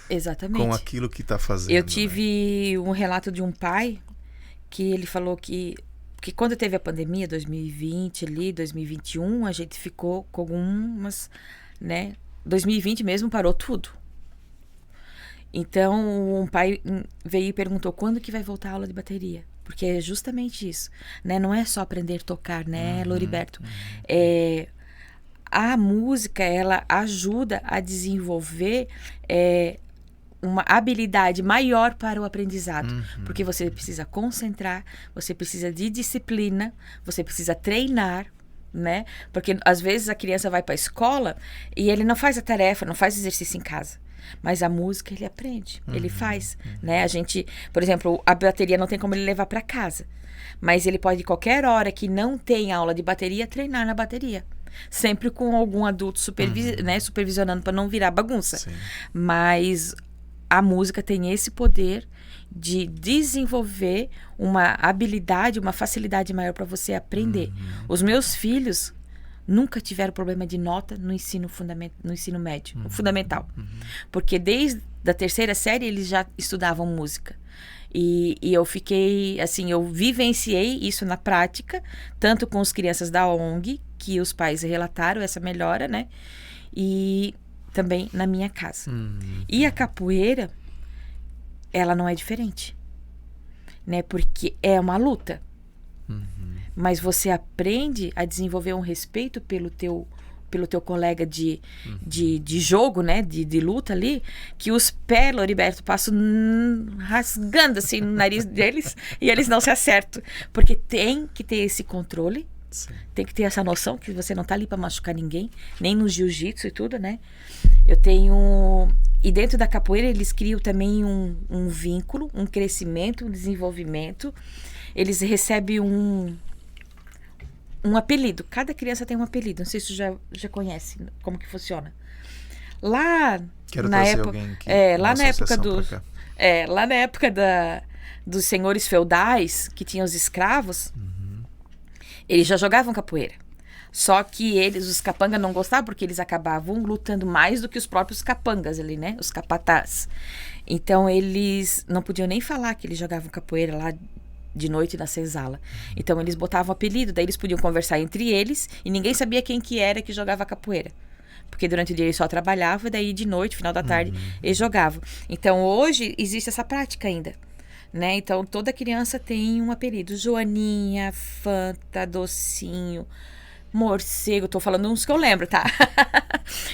Exatamente. com aquilo que está fazendo. Eu tive um relato de um pai que ele falou que quando teve a pandemia, 2020 ali, 2021, a gente ficou com algumas, né? 2020 mesmo parou tudo. Então, um pai veio e perguntou quando que vai voltar a aula de bateria. Porque é justamente isso, né? Não é só aprender a tocar, né, Loriberto? A música, ela ajuda a desenvolver uma habilidade maior para o aprendizado. Porque você precisa concentrar, você precisa de disciplina, você precisa treinar, né? Porque às vezes a criança vai para a escola e ele não faz a tarefa, não faz exercício em casa. Mas a música ele aprende, ele faz, né? A gente, por exemplo, a bateria não tem como ele levar para casa. Mas ele pode, qualquer hora que não tem aula de bateria, treinar na bateria. Sempre com algum adulto né, supervisionando para não virar bagunça. Sim. Mas a música tem esse poder de desenvolver uma habilidade, uma facilidade maior para você aprender. Os meus filhos nunca tiveram problema de nota no ensino médio, fundamental. Porque desde a terceira série eles já estudavam música. E eu fiquei, assim, eu vivenciei isso na prática, tanto com as crianças da ONG, que os pais relataram essa melhora, né? E também na minha casa. E a capoeira, ela não é diferente, né? Porque é uma luta. Mas você aprende a desenvolver um respeito pelo teu colega de jogo, né? De luta ali, que os pés, Loriberto, passam rasgando assim no nariz deles e eles não se acertam. Porque tem que ter esse controle. Sim. Tem que ter essa noção que você não tá ali para machucar ninguém, nem no jiu-jitsu e tudo, né? Eu tenho... E dentro da capoeira eles criam também um vínculo, um crescimento, um desenvolvimento. Eles recebem um apelido. Cada criança tem um apelido. Não sei se você já conhece como que funciona. Lá Quero na trazer época, alguém aqui, lá na época lá na época dos senhores feudais que tinham os escravos, eles já jogavam capoeira. Só que os capangas não gostavam porque eles acabavam lutando mais do que os próprios capangas ali, né? Os capatás. Então eles não podiam nem falar que eles jogavam capoeira lá de noite na senzala. Então eles botavam apelido, daí eles podiam conversar entre eles e ninguém sabia quem que era que jogava capoeira. Porque durante o dia eles só trabalhavam, daí de noite, final da tarde, eles jogavam. Então hoje existe essa prática ainda, né? Então toda criança tem um apelido. Joaninha, Fanta, Docinho, Morcego. Tô falando uns que eu lembro, tá?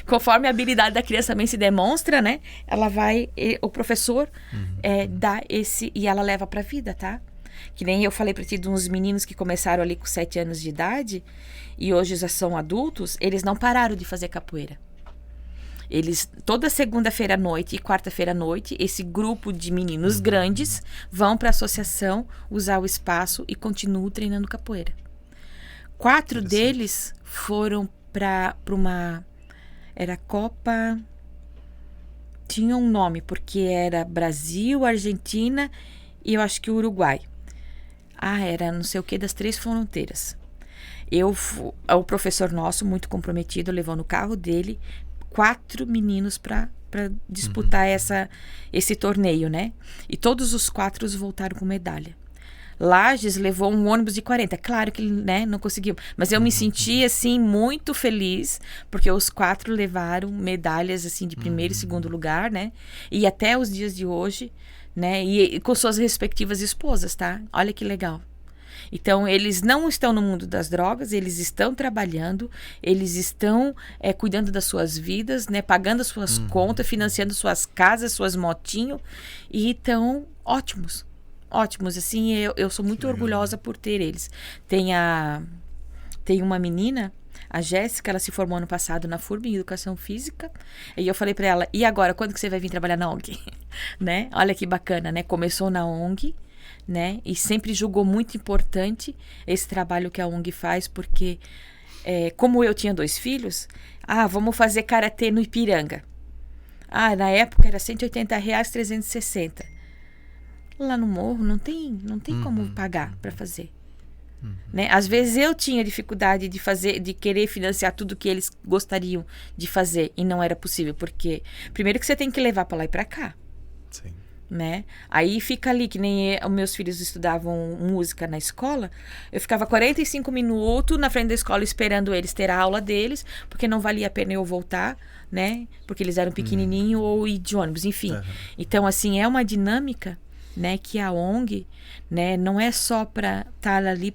Conforme a habilidade da criança também se demonstra, né? Ela vai... O professor dá esse... E ela leva pra vida, tá? Que nem eu falei pra ti de uns meninos que começaram ali com 7 anos de idade e hoje já são adultos, eles não pararam de fazer capoeira. Eles, toda segunda-feira à noite e quarta-feira à noite, esse grupo de meninos grandes vão pra associação usar o espaço e continuam treinando capoeira. 4 deles foram pra uma... Era Copa... Tinha um nome, porque era Brasil, Argentina e eu acho que Uruguai. Era não sei o que das 3 fronteiras. O professor nosso, muito comprometido, levou no carro dele 4 meninos para disputar esse torneio, né? E todos os 4 voltaram com medalha. Lages levou um ônibus de 40. Claro que, né, não conseguiu. Mas eu me senti, assim, muito feliz, porque os 4 levaram medalhas, assim, de primeiro e segundo lugar, né? E até os dias de hoje, né? E com suas respectivas esposas, tá? Olha que legal. Então, eles não estão no mundo das drogas, eles estão trabalhando, eles estão cuidando das suas vidas, né? Pagando as suas contas, financiando suas casas, suas motinhos, e estão ótimos. Ótimos, assim, eu sou muito orgulhosa por ter eles. Tem uma menina, a Jéssica, ela se formou ano passado na FURB, em Educação Física, e eu falei pra ela, e agora, quando que você vai vir trabalhar na ONG? Né? Olha que bacana, né? Começou na ONG, né? E sempre julgou muito importante esse trabalho que a ONG faz, porque como eu tinha 2 filhos, vamos fazer karatê no Ipiranga. na época era R$180, 360. Lá no morro não tem como pagar para fazer. Né? Às vezes eu tinha dificuldade de querer financiar tudo que eles gostariam de fazer e não era possível, porque primeiro que você tem que levar para lá e para cá. Sim. Né? Aí fica ali, que nem os meus filhos estudavam música na escola, eu ficava 45 minutos na frente da escola esperando eles ter a aula deles, porque não valia a pena eu voltar, né? Porque eles eram pequenininhos ou ir de ônibus, enfim. Então, assim, é uma dinâmica, né, que a ONG, né, não é só para estar ali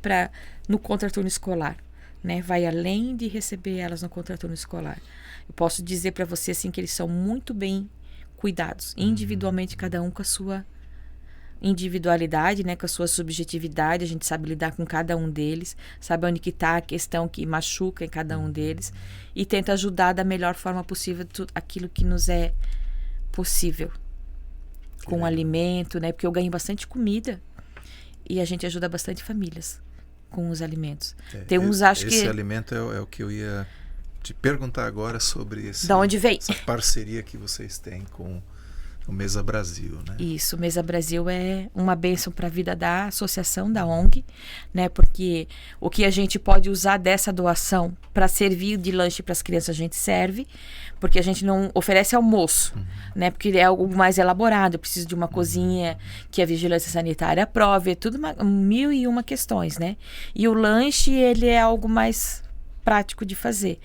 no contraturno escolar, né? Vai além de receber elas no contraturno escolar. Eu posso dizer para você assim que eles são muito bem cuidados, individualmente, cada um com a sua individualidade, né, com a sua subjetividade. A gente sabe lidar com cada um deles, sabe onde que está a questão que machuca em cada um deles e tenta ajudar da melhor forma possível aquilo que nos é possível. Com alimento, né, porque eu ganho bastante comida e a gente ajuda bastante famílias com os alimentos. Tem uns, acho que... Esse alimento é o que eu ia te perguntar agora sobre Da onde vem? essa parceria que vocês têm com o Mesa Brasil, né? Isso, o Mesa Brasil é uma bênção para a vida da associação, da ONG, né? Porque o que a gente pode usar dessa doação para servir de lanche para as crianças, a gente serve, porque a gente não oferece almoço, né? Porque é algo mais elaborado, precisa de uma cozinha que a vigilância sanitária aprove, é tudo 1001 questões, né? E o lanche, ele é algo mais prático de fazer.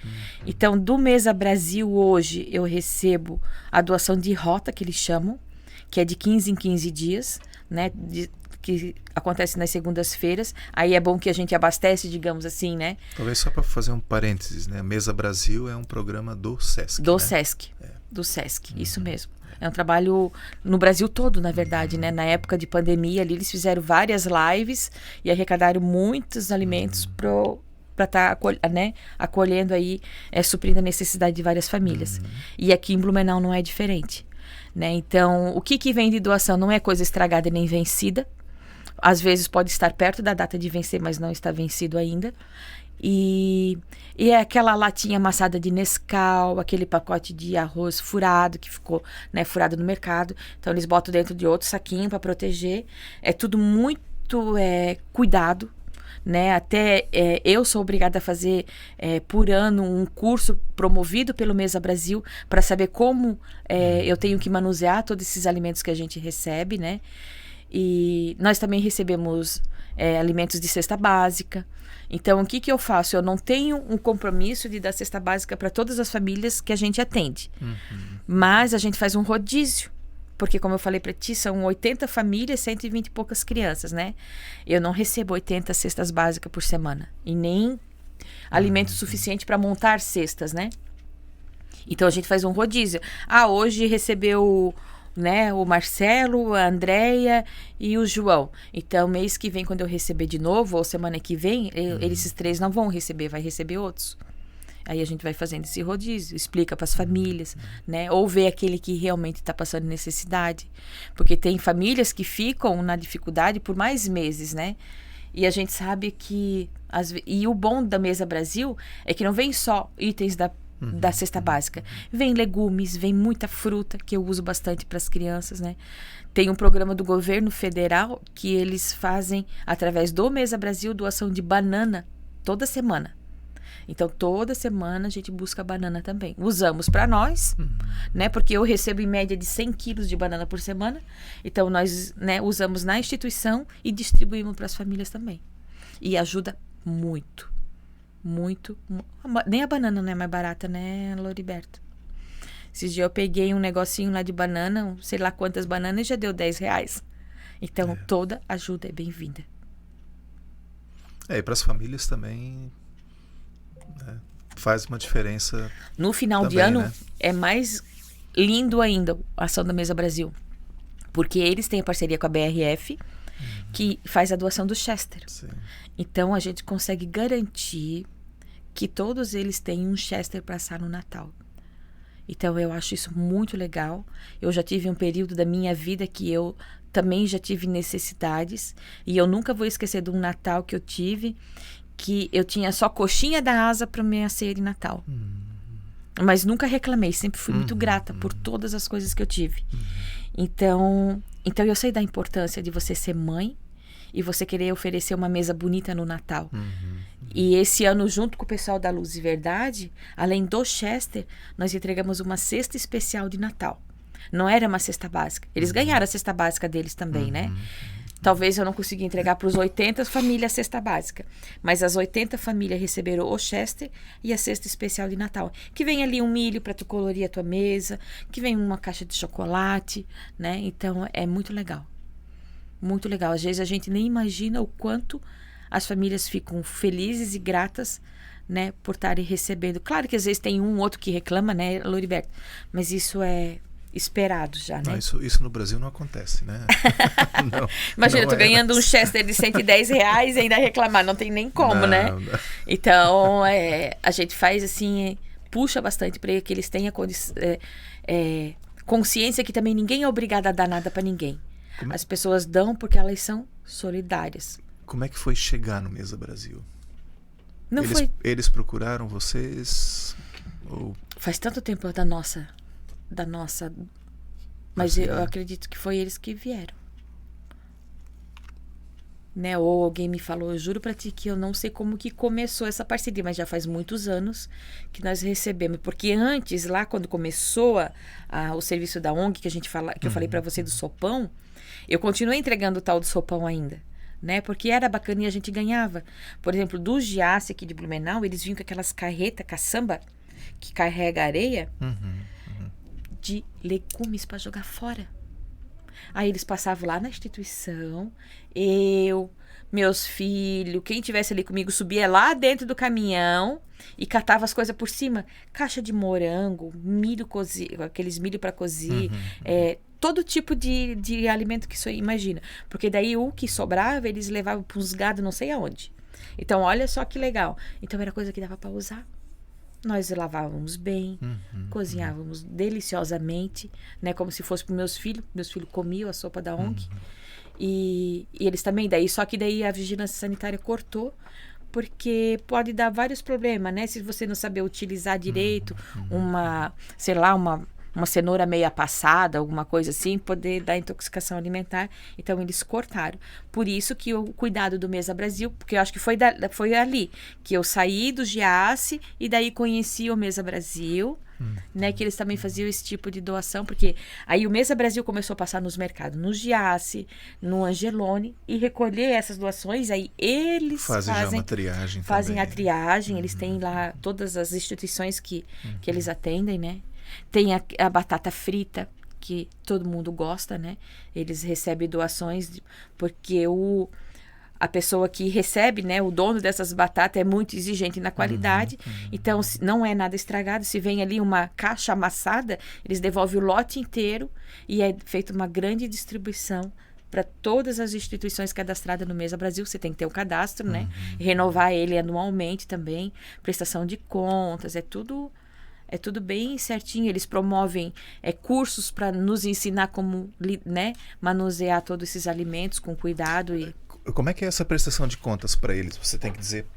Então, do Mesa Brasil hoje, eu recebo a doação de rota, que eles chamam, que é de 15 em 15 dias, né? Que acontece nas segundas-feiras. Aí é bom que a gente abastece, digamos assim, né? Talvez só para fazer um parênteses, né? Mesa Brasil é um programa do SESC. Do né? SESC. Do SESC, isso mesmo. É um trabalho no Brasil todo, na verdade, né? Na época de pandemia ali, eles fizeram várias lives e arrecadaram muitos alimentos para estar né, acolhendo aí, suprindo a necessidade de várias famílias. E aqui em Blumenau não é diferente. Né? Então, o que vem de doação não é coisa estragada nem vencida. Às vezes pode estar perto da data de vencer, mas não está vencido ainda. E é aquela latinha amassada de Nescau, aquele pacote de arroz furado, que ficou, né, furado no mercado. Então, eles botam dentro de outro saquinho para proteger. É tudo muito cuidado. Né? Até eu sou obrigada a fazer por ano um curso promovido pelo Mesa Brasil para saber como eu tenho que manusear todos esses alimentos que a gente recebe, né? E nós também recebemos alimentos de cesta básica. Então, o que eu faço? Eu não tenho um compromisso de dar cesta básica para todas as famílias que a gente atende. Mas a gente faz um rodízio. Porque, como eu falei para ti, são 80 famílias, 120 e poucas crianças, né? Eu não recebo 80 cestas básicas por semana. E nem alimento suficiente para montar cestas, né? Então, a gente faz um rodízio. Hoje recebeu, né, o Marcelo, a Andréia e o João. Então, mês que vem, quando eu receber de novo, ou semana que vem, esses 3 não vão receber, vai receber outros. Aí a gente vai fazendo esse rodízio, explica para as famílias, né? Ou vê aquele que realmente está passando necessidade. Porque tem famílias que ficam na dificuldade por mais meses, né? E a gente sabe que... E o bom da Mesa Brasil é que não vem só itens da cesta básica. Vem legumes, vem muita fruta, que eu uso bastante para as crianças, né? Tem um programa do governo federal que eles fazem, através do Mesa Brasil, doação de banana toda semana. Então, toda semana a gente busca banana também. Usamos para nós, né? Porque eu recebo em média de 100 quilos de banana por semana. Então, nós, né, usamos na instituição e distribuímos para as famílias também. E ajuda muito. Muito. Nem a banana não é mais barata, né, Loriberto? Esses dias eu peguei um negocinho lá de banana, sei lá quantas bananas, e já deu R$10. Então, toda ajuda é bem-vinda. E para as famílias também... faz uma diferença. No final também, de ano, né? é mais lindo ainda a ação da Mesa Brasil. Porque eles têm a parceria com a BRF, que faz a doação do Chester. Sim. Então, a gente consegue garantir que todos eles têm um Chester para assar no Natal. Então, eu acho isso muito legal. Eu já tive um período da minha vida que eu também já tive necessidades. E eu nunca vou esquecer de um Natal que eu tive... que eu tinha só coxinha da asa para minha ceia de Natal. Mas nunca reclamei, sempre fui muito grata por todas as coisas que eu tive. Então eu sei da importância de você ser mãe e você querer oferecer uma mesa bonita no Natal. E esse ano, junto com o pessoal da Luz e Verdade, além do Chester, nós entregamos uma cesta especial de Natal. Não era uma cesta básica. Eles ganharam a cesta básica deles também, né? Talvez eu não consegui entregar para os 80 famílias a cesta básica. Mas as 80 famílias receberam o Chester e a cesta especial de Natal. Que vem ali um milho para tu colorir a tua mesa, que vem uma caixa de chocolate, né? Então, é muito legal. Muito legal. Às vezes a gente nem imagina o quanto as famílias ficam felizes e gratas, né? Por estarem recebendo. Claro que às vezes tem um outro que reclama, né, Loriberto? Mas isso é esperado já, né? Não, isso no Brasil não acontece, né? Não, imagina, não tu ganhando um Chester de R$110 e ainda reclamar, não tem nem como, não, né? Não. Então, a gente faz assim, puxa bastante para que eles tenham consciência que também ninguém é obrigado a dar nada para ninguém. As pessoas dão porque elas são solidárias. Como é que foi chegar no Mesa Brasil? Eles procuraram vocês? Ou... Faz tanto tempo da nossa... Mas eu acredito que foi eles que vieram. Né? Ou alguém me falou, eu juro pra ti que eu não sei como que começou essa parceria, mas já faz muitos anos que nós recebemos. Porque antes, lá quando começou o serviço da ONG, que eu falei pra você do sopão, eu continuei entregando o tal do sopão ainda. Né? Porque era bacana e a gente ganhava. Por exemplo, do Giasse aqui de Blumenau, eles vinham com aquelas carretas, caçamba, que carrega areia, de legumes para jogar fora. Aí eles passavam lá na instituição, meus filhos, quem tivesse ali comigo subia lá dentro do caminhão e catava as coisas por cima. Caixa de morango, milho cozido, aqueles milho para cozir, todo tipo de alimento que você imagina. Porque daí o que sobrava, eles levavam para uns gados não sei aonde. Então, olha só que legal. Então, era coisa que dava para usar. Nós lavávamos bem, cozinhávamos deliciosamente, né? Como se fosse para meus filhos. Meus filhos comiam a sopa da ONG. E eles também, só que daí a vigilância sanitária cortou, porque pode dar vários problemas, né? Se você não saber utilizar direito uma cenoura meia passada, alguma coisa assim, poder dar intoxicação alimentar. Então, eles cortaram. Por isso que o cuidado do Mesa Brasil, porque eu acho que foi ali que eu saí do Giasse e daí conheci o Mesa Brasil, né? Que eles também faziam esse tipo de doação, porque aí o Mesa Brasil começou a passar nos mercados, no Giasse, no Angelone, e recolher essas doações, aí eles fazem já uma triagem fazem também, a triagem, eles têm lá todas as instituições que eles atendem, né? Tem a batata frita, que todo mundo gosta, né? Eles recebem doações, porque a pessoa que recebe, né? O dono dessas batatas é muito exigente na qualidade. Então, não é nada estragado. Se vem ali uma caixa amassada, eles devolvem o lote inteiro e é feita uma grande distribuição para todas as instituições cadastradas no Mesa Brasil. Você tem que ter o cadastro, né? Renovar ele anualmente também. Prestação de contas, é tudo bem certinho. Eles promovem cursos para nos ensinar como, né, manusear todos esses alimentos com cuidado. Como é que é essa prestação de contas para eles? Você tem que dizer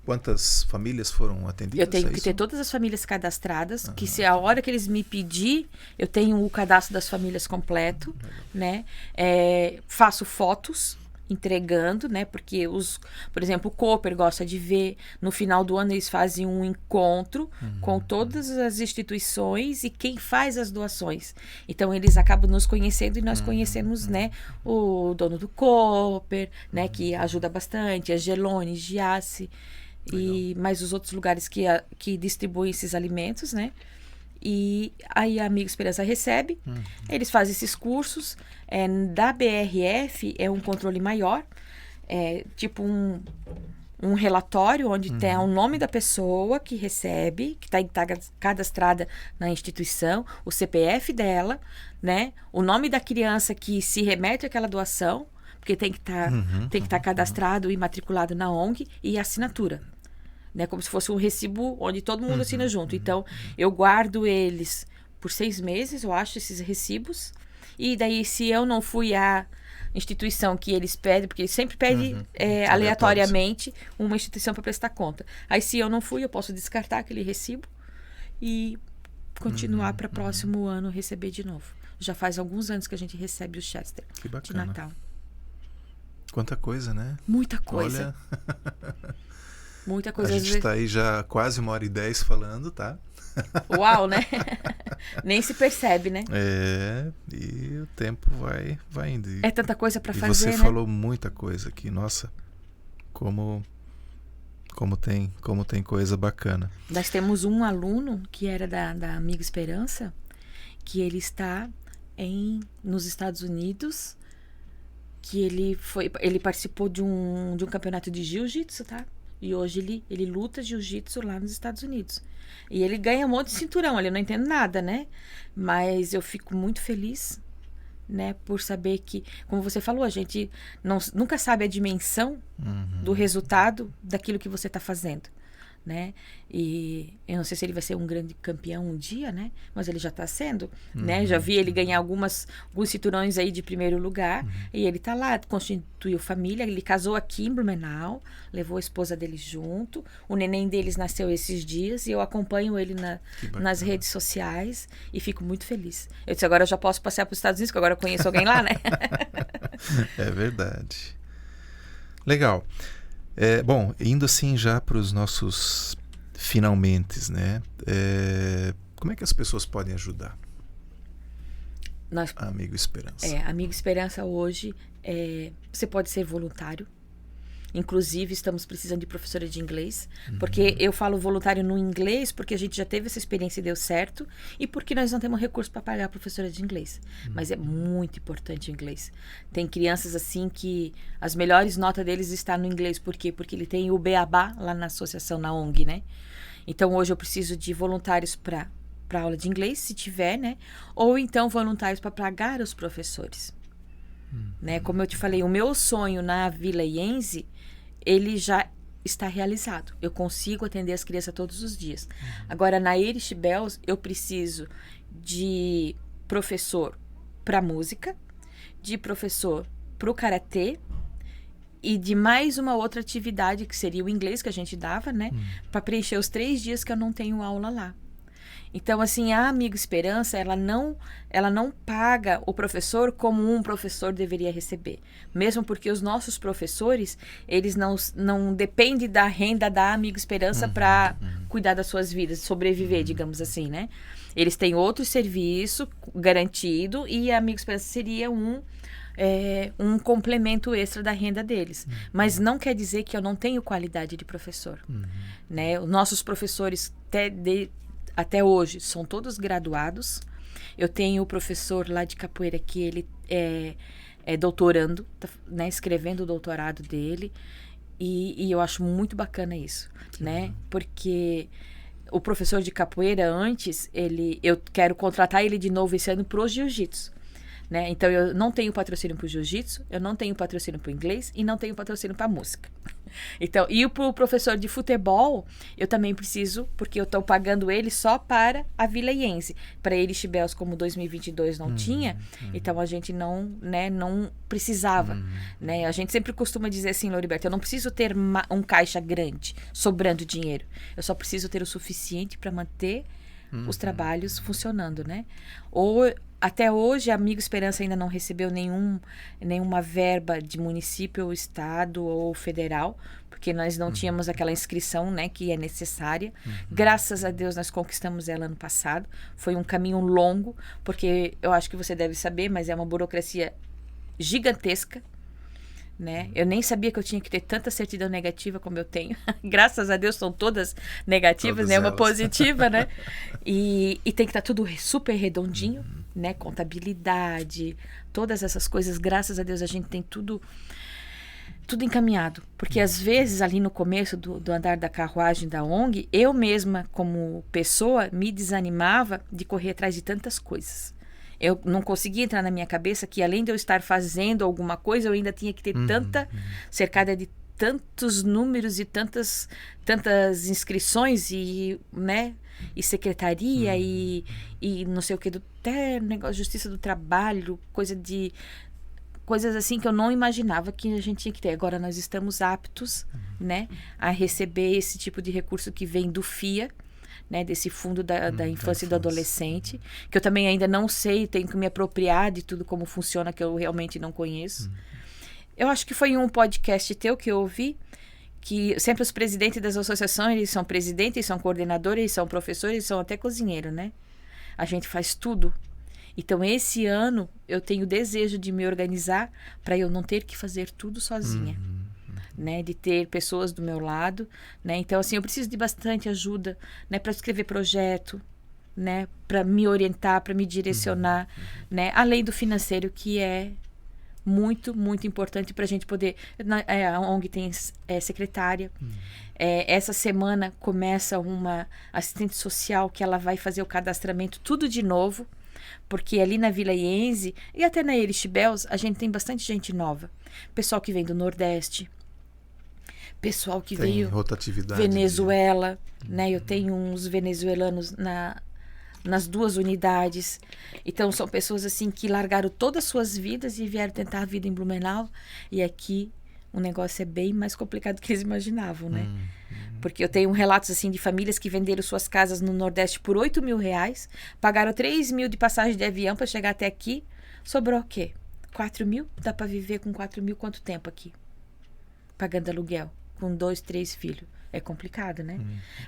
quantas famílias foram atendidas? Eu tenho que ter todas as famílias cadastradas, que se a hora que eles me pedir, eu tenho o cadastro das famílias completo, né? Faço fotos entregando, né? Porque por exemplo, o Cooper gosta de ver. No final do ano eles fazem um encontro com todas as instituições e quem faz as doações. Então eles acabam nos conhecendo e nós conhecemos, né? O dono do Cooper, né? Que ajuda bastante, Angelone, Giasse e mais os outros lugares que distribuem esses alimentos, né? E aí a Amigo Esperança recebe, eles fazem esses cursos, da BRF é um controle maior, tipo um relatório onde tem o nome da pessoa que recebe, que está cadastrada na instituição, o CPF dela, né? O nome da criança que se remete àquela doação, porque tem que estar cadastrado e matriculado na ONG, e a assinatura. Né, como se fosse um recibo onde todo mundo assina junto. Então, eu guardo eles por 6 meses, eu acho, esses recibos. E daí, se eu não fui à instituição que eles pedem, porque eles sempre pedem aleatoriamente uma instituição para prestar conta. Aí, se eu não fui, eu posso descartar aquele recibo e continuar para próximo ano receber de novo. Já faz alguns anos que a gente recebe o Chester Que de bacana. Natal. Quanta coisa, né? Muita coisa. Olha, Muita a coisa. Às gente vezes... tá aí já quase 1h10 falando, tá? Uau, né? Nem se percebe, né? E o tempo vai indo. É tanta coisa para E fazer, você né? falou muita coisa aqui. Nossa, como tem coisa bacana. Nós temos um aluno que era da Amiga Esperança, que ele está nos Estados Unidos, que ele participou de um campeonato de jiu-jitsu, tá? E hoje ele luta jiu-jitsu lá nos Estados Unidos. E ele ganha um monte de cinturão, ele não entende nada, né? Mas eu fico muito feliz, né? Por saber que, como você falou, a gente nunca sabe a dimensão do resultado daquilo que você está fazendo, né? E eu não sei se ele vai ser um grande campeão um dia, né? Mas ele já está sendo, né? Já vi ele ganhar alguns cinturões aí de primeiro lugar, e ele tá lá, constituiu família, ele casou aqui em Blumenau, levou a esposa dele junto, o neném deles nasceu esses dias, e eu acompanho ele nas redes sociais, e fico muito feliz. Eu disse, agora eu já posso passear para os Estados Unidos, que agora eu conheço alguém lá, né? É verdade. Legal. Bom, indo assim já para os nossos finalmentes, né? Como é que as pessoas podem ajudar? Amigo Esperança. Amigo Esperança hoje, você pode ser voluntário. Inclusive, estamos precisando de professora de inglês, porque eu falo voluntário no inglês, porque a gente já teve essa experiência e deu certo, e porque nós não temos recurso para pagar a professora de inglês. Mas é muito importante o inglês. Tem crianças assim que as melhores notas deles estão no inglês. Por quê? Porque ele tem o Beabá lá na associação, na ONG, né? Então, hoje eu preciso de voluntários para aula de inglês, se tiver, né? Ou então voluntários para pagar os professores. Né? Como eu te falei, o meu sonho na Vila Iense, ele já está realizado. Eu consigo atender as crianças todos os dias. Agora, na Erich Bells, eu preciso de professor para música, de professor para o karatê e de mais uma outra atividade, que seria o inglês que a gente dava, né? Para preencher os 3 dias que eu não tenho aula lá. Então, assim, a Amigo Esperança, ela não paga o professor como um professor deveria receber. Mesmo porque os nossos professores, eles não dependem da renda da Amigo Esperança para cuidar das suas vidas, sobreviver, digamos assim, né? Eles têm outro serviço garantido e a Amigo Esperança seria um complemento extra da renda deles. Mas não quer dizer que eu não tenho qualidade de professor. Né? Os nossos professores até hoje são todos graduados. Eu tenho o professor lá de capoeira que ele é doutorando, tá, né, escrevendo o doutorado dele, e eu acho muito bacana isso, né? Porque o professor de capoeira antes, eu quero contratar ele de novo esse ano pro jiu-jitsu. Né? Então, eu não tenho patrocínio para o jiu-jitsu, eu não tenho patrocínio para o inglês e não tenho patrocínio para a música. Então, e para o professor de futebol, eu também preciso, porque eu estou pagando ele só para a Vila Iense. Para Erich Bells, como 2022 não tinha, então a gente não precisava. Né? A gente sempre costuma dizer assim, Loriberto, eu não preciso ter um caixa grande, sobrando dinheiro. Eu só preciso ter o suficiente para manter os trabalhos funcionando, né? Até hoje, a Amigo Esperança ainda não recebeu nenhuma verba de município, ou estado ou federal, porque nós não tínhamos aquela inscrição, né, que é necessária. Graças a Deus, nós conquistamos ela ano passado. Foi um caminho longo, porque eu acho que você deve saber, mas é uma burocracia gigantesca. Né? Eu nem sabia que eu tinha que ter tanta certidão negativa como eu tenho. Graças a Deus são todas negativas, né? Uma positiva, né? E tem que estar tudo super redondinho, né? Contabilidade, todas essas coisas. Graças a Deus a gente tem tudo encaminhado. Porque às vezes ali no começo do andar da carruagem da ONG, eu mesma como pessoa me desanimava de correr atrás de tantas coisas. Eu não conseguia entrar na minha cabeça que, além de eu estar fazendo alguma coisa, eu ainda tinha que ter cercada de tantos números e tantas inscrições e, né, e secretaria e não sei o que, até negócio de justiça do trabalho, coisas assim que eu não imaginava que a gente tinha que ter. Agora nós estamos aptos, né, a receber esse tipo de recurso que vem do FIA, né, desse fundo da infância e do adolescente, que eu também ainda não sei, tenho que me apropriar de tudo como funciona, que eu realmente não conheço. Eu acho que foi em um podcast teu que eu ouvi, que sempre os presidentes das associações, eles são presidentes, eles são coordenadores, eles são professores, eles são até cozinheiro, né? A gente faz tudo. Então, esse ano, eu tenho desejo de me organizar para eu não ter que fazer tudo sozinha. Né? De ter pessoas do meu lado, né? Então, assim, eu preciso de bastante ajuda, né? Para escrever projeto, né? Para me orientar, para me direcionar, né? Além do financeiro, que é muito, muito importante para a gente poder... A ONG tem secretária. Essa semana começa uma assistente social que ela vai fazer o cadastramento tudo de novo, porque ali na Vila Iense e até na Erich Belz, a gente tem bastante gente nova. Pessoal que vem do Nordeste, pessoal que tem veio rotatividade Venezuela, né? Eu tenho uns venezuelanos nas 2 unidades. Então, são pessoas assim que largaram todas as suas vidas e vieram tentar a vida em Blumenau. E aqui o negócio é bem mais complicado do que eles imaginavam, né? Porque eu tenho relatos assim de famílias que venderam suas casas no Nordeste por R$8.000, pagaram 3.000 de passagem de avião para chegar até aqui. Sobrou o quê? 4.000? Dá para viver com 4.000 quanto tempo aqui? Pagando aluguel, com 2, 3 filhos. É complicado, né?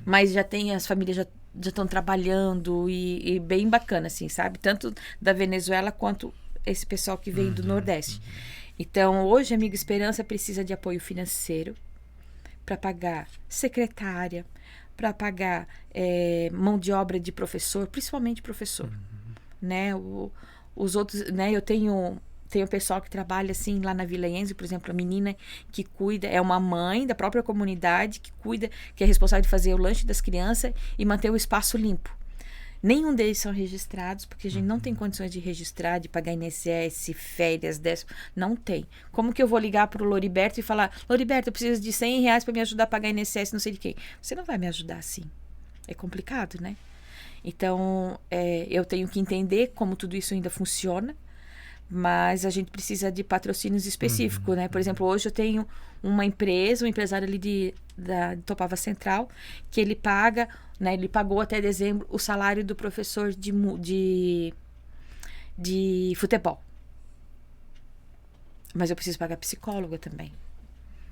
Mas já tem, as famílias já estão trabalhando e bem bacana, assim, sabe? Tanto da Venezuela quanto esse pessoal que vem do Nordeste. Então, hoje, a Amiga Esperança precisa de apoio financeiro para pagar secretária, para pagar mão de obra de professor, principalmente professor, né? Os outros, né? Eu tenho pessoal que trabalha assim lá na Vila Iense, por exemplo, a menina que cuida, é uma mãe da própria comunidade que cuida, que é responsável de fazer o lanche das crianças e manter o espaço limpo. Nenhum deles são registrados, porque a gente não tem condições de registrar, de pagar INSS, férias, 10. Não tem. Como que eu vou ligar para o Loriberto e falar: Loriberto, eu preciso de R$100 para me ajudar a pagar INSS, não sei de quem? Você não vai me ajudar assim. É complicado, né? Então, eu tenho que entender como tudo isso ainda funciona, mas a gente precisa de patrocínios específicos, né? Por exemplo, hoje eu tenho uma empresa, um empresário ali de Topava Central, que ele paga, né? Ele pagou até dezembro o salário do professor de futebol. Mas eu preciso pagar psicóloga também,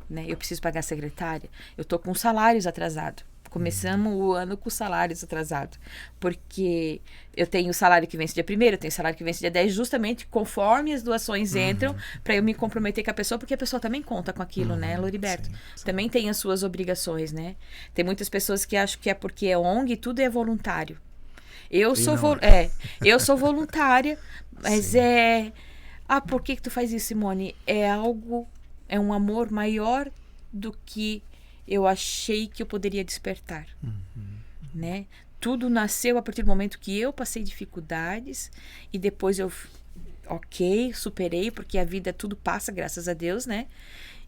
né? Eu preciso pagar secretária. Eu tô com salários atrasados. Começamos o ano com salários atrasados. Porque eu tenho o salário que vence dia 1º, eu tenho o salário que vence dia 10, justamente conforme as doações entram, para eu me comprometer com a pessoa, porque a pessoa também conta com aquilo, né, Loriberto? Sim. Também tem as suas obrigações, né? Tem muitas pessoas que acham que é porque é ONG, tudo é voluntário. Eu sou voluntária, mas por que tu faz isso, Simone? É um amor maior do que eu achei que eu poderia despertar, né? Tudo nasceu a partir do momento que eu passei dificuldades e depois eu, superei, porque a vida tudo passa, graças a Deus, né?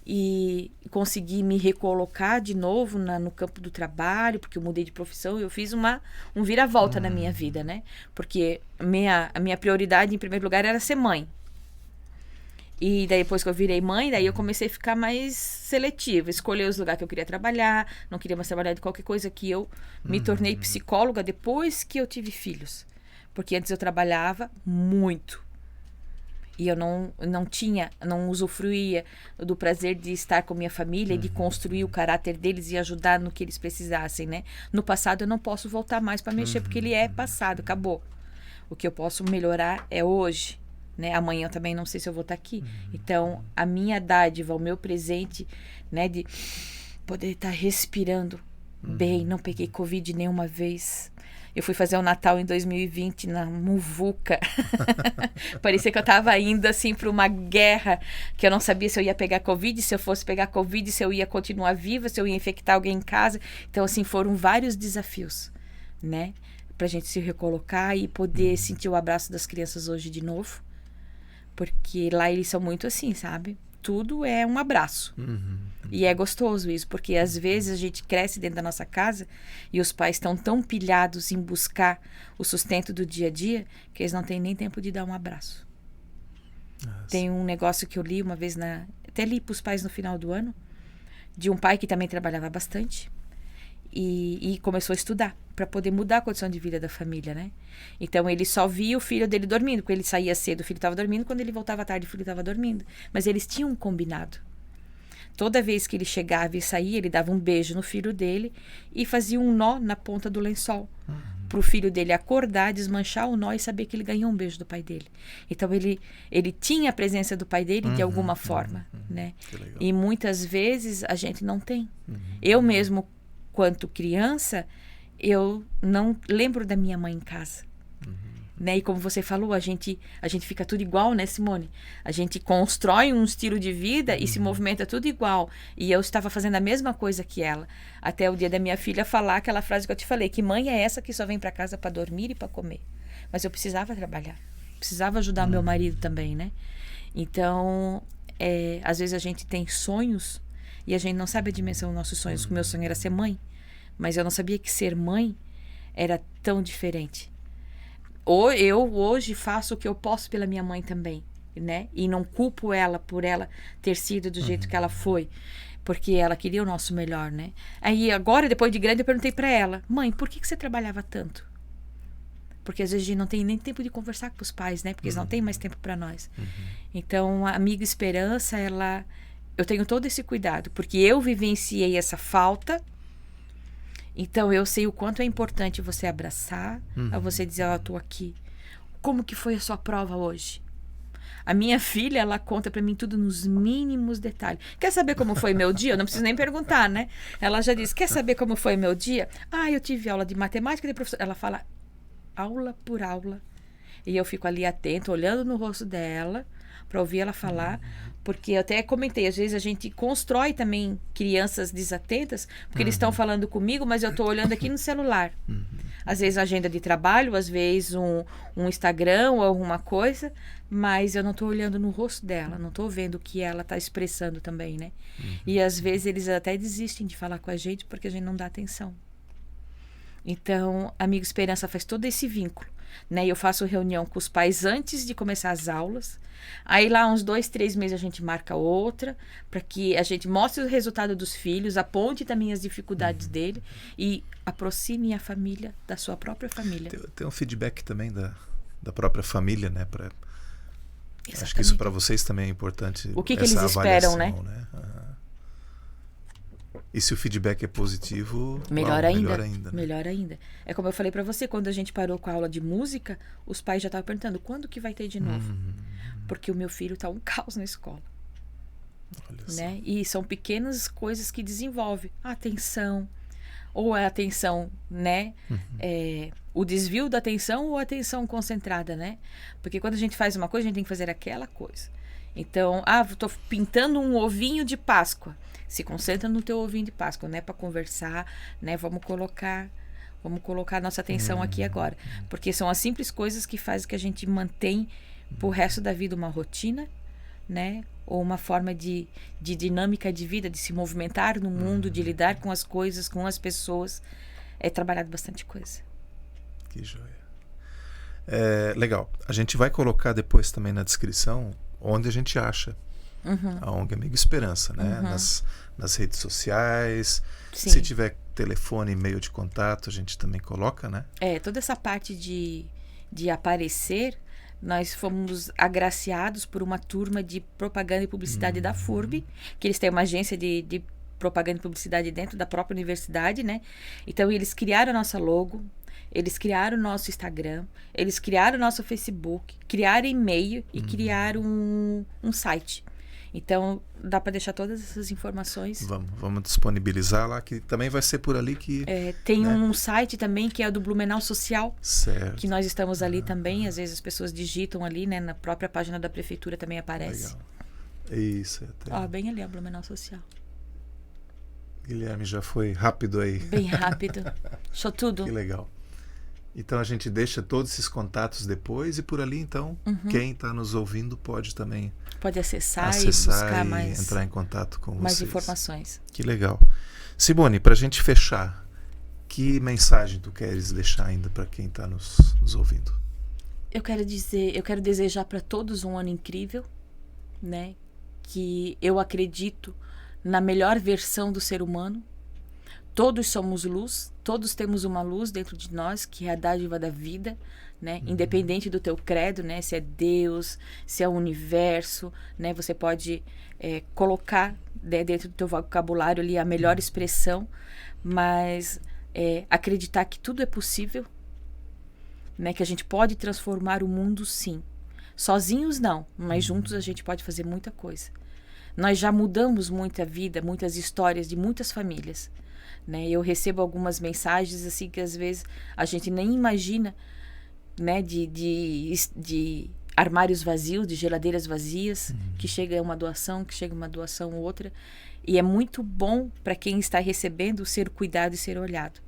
E consegui me recolocar de novo no campo do trabalho, porque eu mudei de profissão, eu fiz um vira-volta na minha vida, né? Porque a minha prioridade, em primeiro lugar, era ser mãe. E daí, depois que eu virei mãe, daí eu comecei a ficar mais seletiva, escolher os lugares que eu queria trabalhar, não queria mais trabalhar de qualquer coisa, que eu me tornei psicóloga depois que eu tive filhos. Porque antes eu trabalhava muito. E eu não usufruía do prazer de estar com minha família e de construir o caráter deles e ajudar no que eles precisassem, né? No passado eu não posso voltar mais para mexer, porque ele é passado, acabou. O que eu posso melhorar é hoje. Né? Amanhã eu também não sei se eu vou estar aqui. Então, a minha dádiva, o meu presente, né, de poder estar respirando bem, não peguei Covid nenhuma vez. Eu fui fazer o Natal em 2020 na muvuca. Parecia que eu estava indo assim para uma guerra, que eu não sabia se eu ia pegar Covid, se eu fosse pegar Covid, se eu ia continuar viva, se eu ia infectar alguém em casa. Então, assim, foram vários desafios, né? Pra gente se recolocar e poder sentir o abraço das crianças hoje de novo. Porque lá eles são muito assim, sabe? Tudo é um abraço. E é gostoso isso, porque às vezes a gente cresce dentro da nossa casa e os pais estão tão pilhados em buscar o sustento do dia a dia que eles não têm nem tempo de dar um abraço. Tem um negócio que eu li uma vez, até li para os pais no final do ano, de um pai que também trabalhava bastante e começou a estudar para poder mudar a condição de vida da família, né? Então ele só via o filho dele dormindo, porque ele saía cedo, o filho estava dormindo, quando ele voltava à tarde, o filho estava dormindo. Mas eles tinham um combinado. Toda vez que ele chegava e saía, ele dava um beijo no filho dele e fazia um nó na ponta do lençol. Para o filho dele acordar, desmanchar o nó e saber que ele ganhou um beijo do pai dele. Então ele tinha a presença do pai dele de alguma forma, né? E muitas vezes a gente não tem. Eu mesmo, quanto criança, eu não lembro da minha mãe em casa. Né? E como você falou, a gente fica tudo igual, né, Simone? A gente constrói um estilo de vida e se movimenta tudo igual. E eu estava fazendo a mesma coisa que ela. Até o dia da minha filha falar aquela frase que eu te falei, que mãe é essa que só vem para casa para dormir e para comer? Mas eu precisava trabalhar. Precisava ajudar meu marido também, né? Então, às vezes a gente tem sonhos e a gente não sabe a dimensão dos nossos sonhos. O meu sonho era ser mãe, mas eu não sabia que ser mãe era tão diferente. Eu hoje faço o que eu posso pela minha mãe também, né? E não culpo ela por ela ter sido do jeito que ela foi, porque ela queria o nosso melhor, né? Aí agora, depois de grande, eu perguntei pra ela: mãe, por que você trabalhava tanto? Porque às vezes a gente não tem nem tempo de conversar com os pais, né? Porque eles não têm mais tempo pra nós. Então, a amiga Esperança, eu tenho todo esse cuidado, porque eu vivenciei essa falta. Então, eu sei o quanto é importante você abraçar, a você dizer, eu tô aqui. Como que foi a sua prova hoje? A minha filha, ela conta pra mim tudo nos mínimos detalhes. Quer saber como foi meu dia? Eu não preciso nem perguntar, né? Ela já diz, quer saber como foi meu dia? Eu tive aula de matemática de professor. Ela fala aula por aula. E eu fico ali atento, olhando no rosto dela, para ouvir ela falar, porque eu até comentei, às vezes a gente constrói também crianças desatentas, porque eles estão falando comigo, mas eu estou olhando aqui no celular. Às vezes agenda de trabalho, às vezes um Instagram ou alguma coisa, mas eu não estou olhando no rosto dela, não estou vendo o que ela está expressando também, né? E às vezes eles até desistem de falar com a gente porque a gente não dá atenção. Então, Amigo Esperança faz todo esse vínculo, né? Eu faço reunião com os pais antes de começar as aulas. Aí lá uns 2, 3 meses a gente marca outra, para que a gente mostre o resultado dos filhos, aponte também as dificuldades dele e aproxime a família da sua própria família. Tem um feedback também da própria família, né? Acho que isso para vocês também é importante. O que eles esperam, né? E se o feedback é positivo, melhor ainda. Né? Melhor ainda. É como eu falei pra você, quando a gente parou com a aula de música, os pais já estavam perguntando, quando que vai ter de novo? Porque o meu filho tá um caos na escola. Né? E são pequenas coisas que desenvolvem a atenção, ou a atenção, né? O desvio da atenção ou a atenção concentrada, né? Porque quando a gente faz uma coisa, a gente tem que fazer aquela coisa. Então, tô pintando um ovinho de Páscoa. Se concentra no teu ovinho de Páscoa, né? Para conversar, né? Vamos colocar a nossa atenção aqui agora. Porque são as simples coisas que fazem que a gente mantém pro resto da vida uma rotina, né? Ou uma forma de dinâmica de vida, de se movimentar no mundo, de lidar com as coisas, com as pessoas. É trabalhado bastante coisa. Que joia. Legal. A gente vai colocar depois também na descrição onde a gente acha a ONG Amigo Esperança, né? Nas redes sociais. Sim. Se tiver telefone, e-mail de contato, a gente também coloca, né? Toda essa parte de aparecer, nós fomos agraciados por uma turma de propaganda e publicidade da FURB, que eles têm uma agência de propaganda e publicidade dentro da própria universidade, né? Então, eles criaram a nossa logo, eles criaram o nosso Instagram, eles criaram o nosso Facebook, criaram e-mail e criaram um site. Então, dá para deixar todas essas informações. Vamos disponibilizar lá, que também vai ser por ali que... Tem um site também que é do Blumenau Social. Certo. Que nós estamos ali também. Às vezes as pessoas digitam ali, né? Na própria página da prefeitura também aparece. Legal. Isso. Bem ali, a Blumenau Social. Guilherme já foi rápido aí. Bem rápido. Achou tudo. Que legal. Então a gente deixa todos esses contatos depois e por ali então quem está nos ouvindo pode também acessar e buscar mais, entrar em contato com mais vocês. informações. Que legal. Simone, para a gente fechar, que mensagem tu queres deixar ainda para quem está nos ouvindo? Eu quero desejar para todos um ano incrível, né? Que eu acredito na melhor versão do ser humano. todos somos luz, todos temos uma luz dentro de nós, que é a dádiva da vida, né? Independente do teu credo, né? Se é Deus, se é o universo, né? Você pode colocar, né, dentro do teu vocabulário ali a melhor expressão, mas acreditar que tudo é possível, né? Que a gente pode transformar o mundo, sim. Sozinhos não, mas juntos a gente pode fazer muita coisa. Nós já mudamos muita vida, muitas histórias de muitas famílias, né? Eu recebo algumas mensagens assim que às vezes a gente nem imagina, né? De armários vazios, de geladeiras vazias, que chega uma doação outra, e é muito bom para quem está recebendo ser cuidado e ser olhado,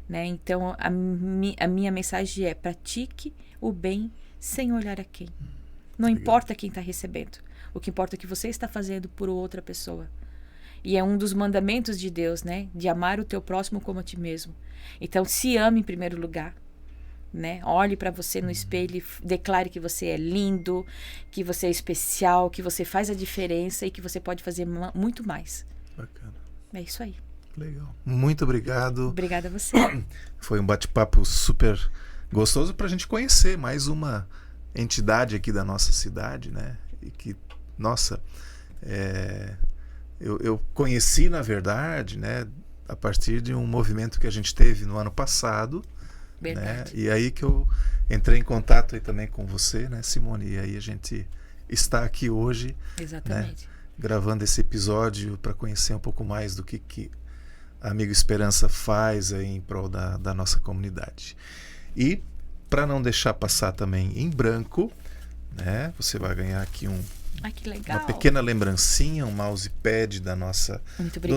né? Então a minha mensagem é: pratique o bem sem olhar a quem. Não importa quem está recebendo. O que importa é o que você está fazendo por outra pessoa. E é um dos mandamentos de Deus, né? De amar o teu próximo como a ti mesmo. Então, se ame em primeiro lugar, né? Olhe para você no espelho e declare que você é lindo, que você é especial, que você faz a diferença e que você pode fazer muito mais. Bacana. É isso aí. Legal. Muito obrigado. Obrigada a você. Foi um bate-papo super gostoso para a gente conhecer mais uma entidade aqui da nossa cidade, né? E que, nossa, eu conheci, na verdade, né, a partir de um movimento que a gente teve no ano passado. Verdade. Né? E aí que eu entrei em contato aí também com você, né, Simone? E aí a gente está aqui hoje, Exatamente, né, gravando esse episódio para conhecer um pouco mais do que a Amigo Esperança faz aí em prol da nossa comunidade. E para não deixar passar também em branco, né, você vai ganhar aqui que legal. uma pequena lembrancinha, um mousepad do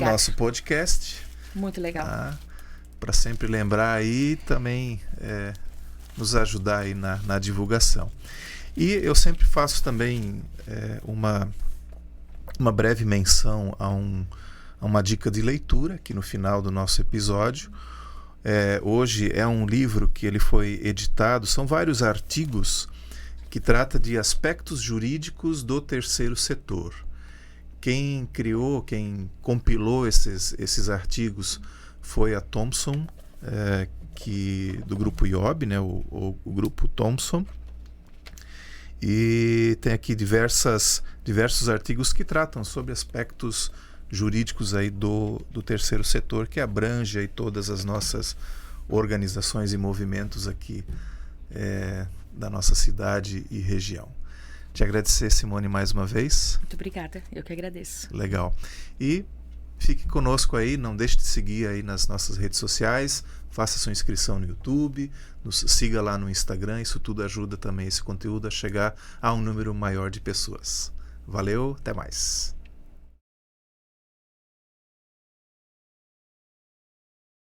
nosso podcast. Muito legal. Tá? Para sempre lembrar aí, também nos ajudar aí na divulgação. E eu sempre faço também uma breve menção a uma dica de leitura aqui no final do nosso episódio. Hoje é um livro que ele foi editado, são vários artigos que trata de aspectos jurídicos do terceiro setor. Quem compilou esses artigos foi a Thomson, do grupo IOB, né, o grupo Thomson. E tem aqui diversos artigos que tratam sobre aspectos jurídicos aí do terceiro setor, que abrange aí todas as nossas organizações e movimentos aqui da nossa cidade e região. Te agradecer, Simone, mais uma vez. Muito obrigada, eu que agradeço. Legal. E fique conosco aí, não deixe de seguir aí nas nossas redes sociais, faça sua inscrição no YouTube, nos siga lá no Instagram, isso tudo ajuda também esse conteúdo a chegar a um número maior de pessoas. Valeu, até mais.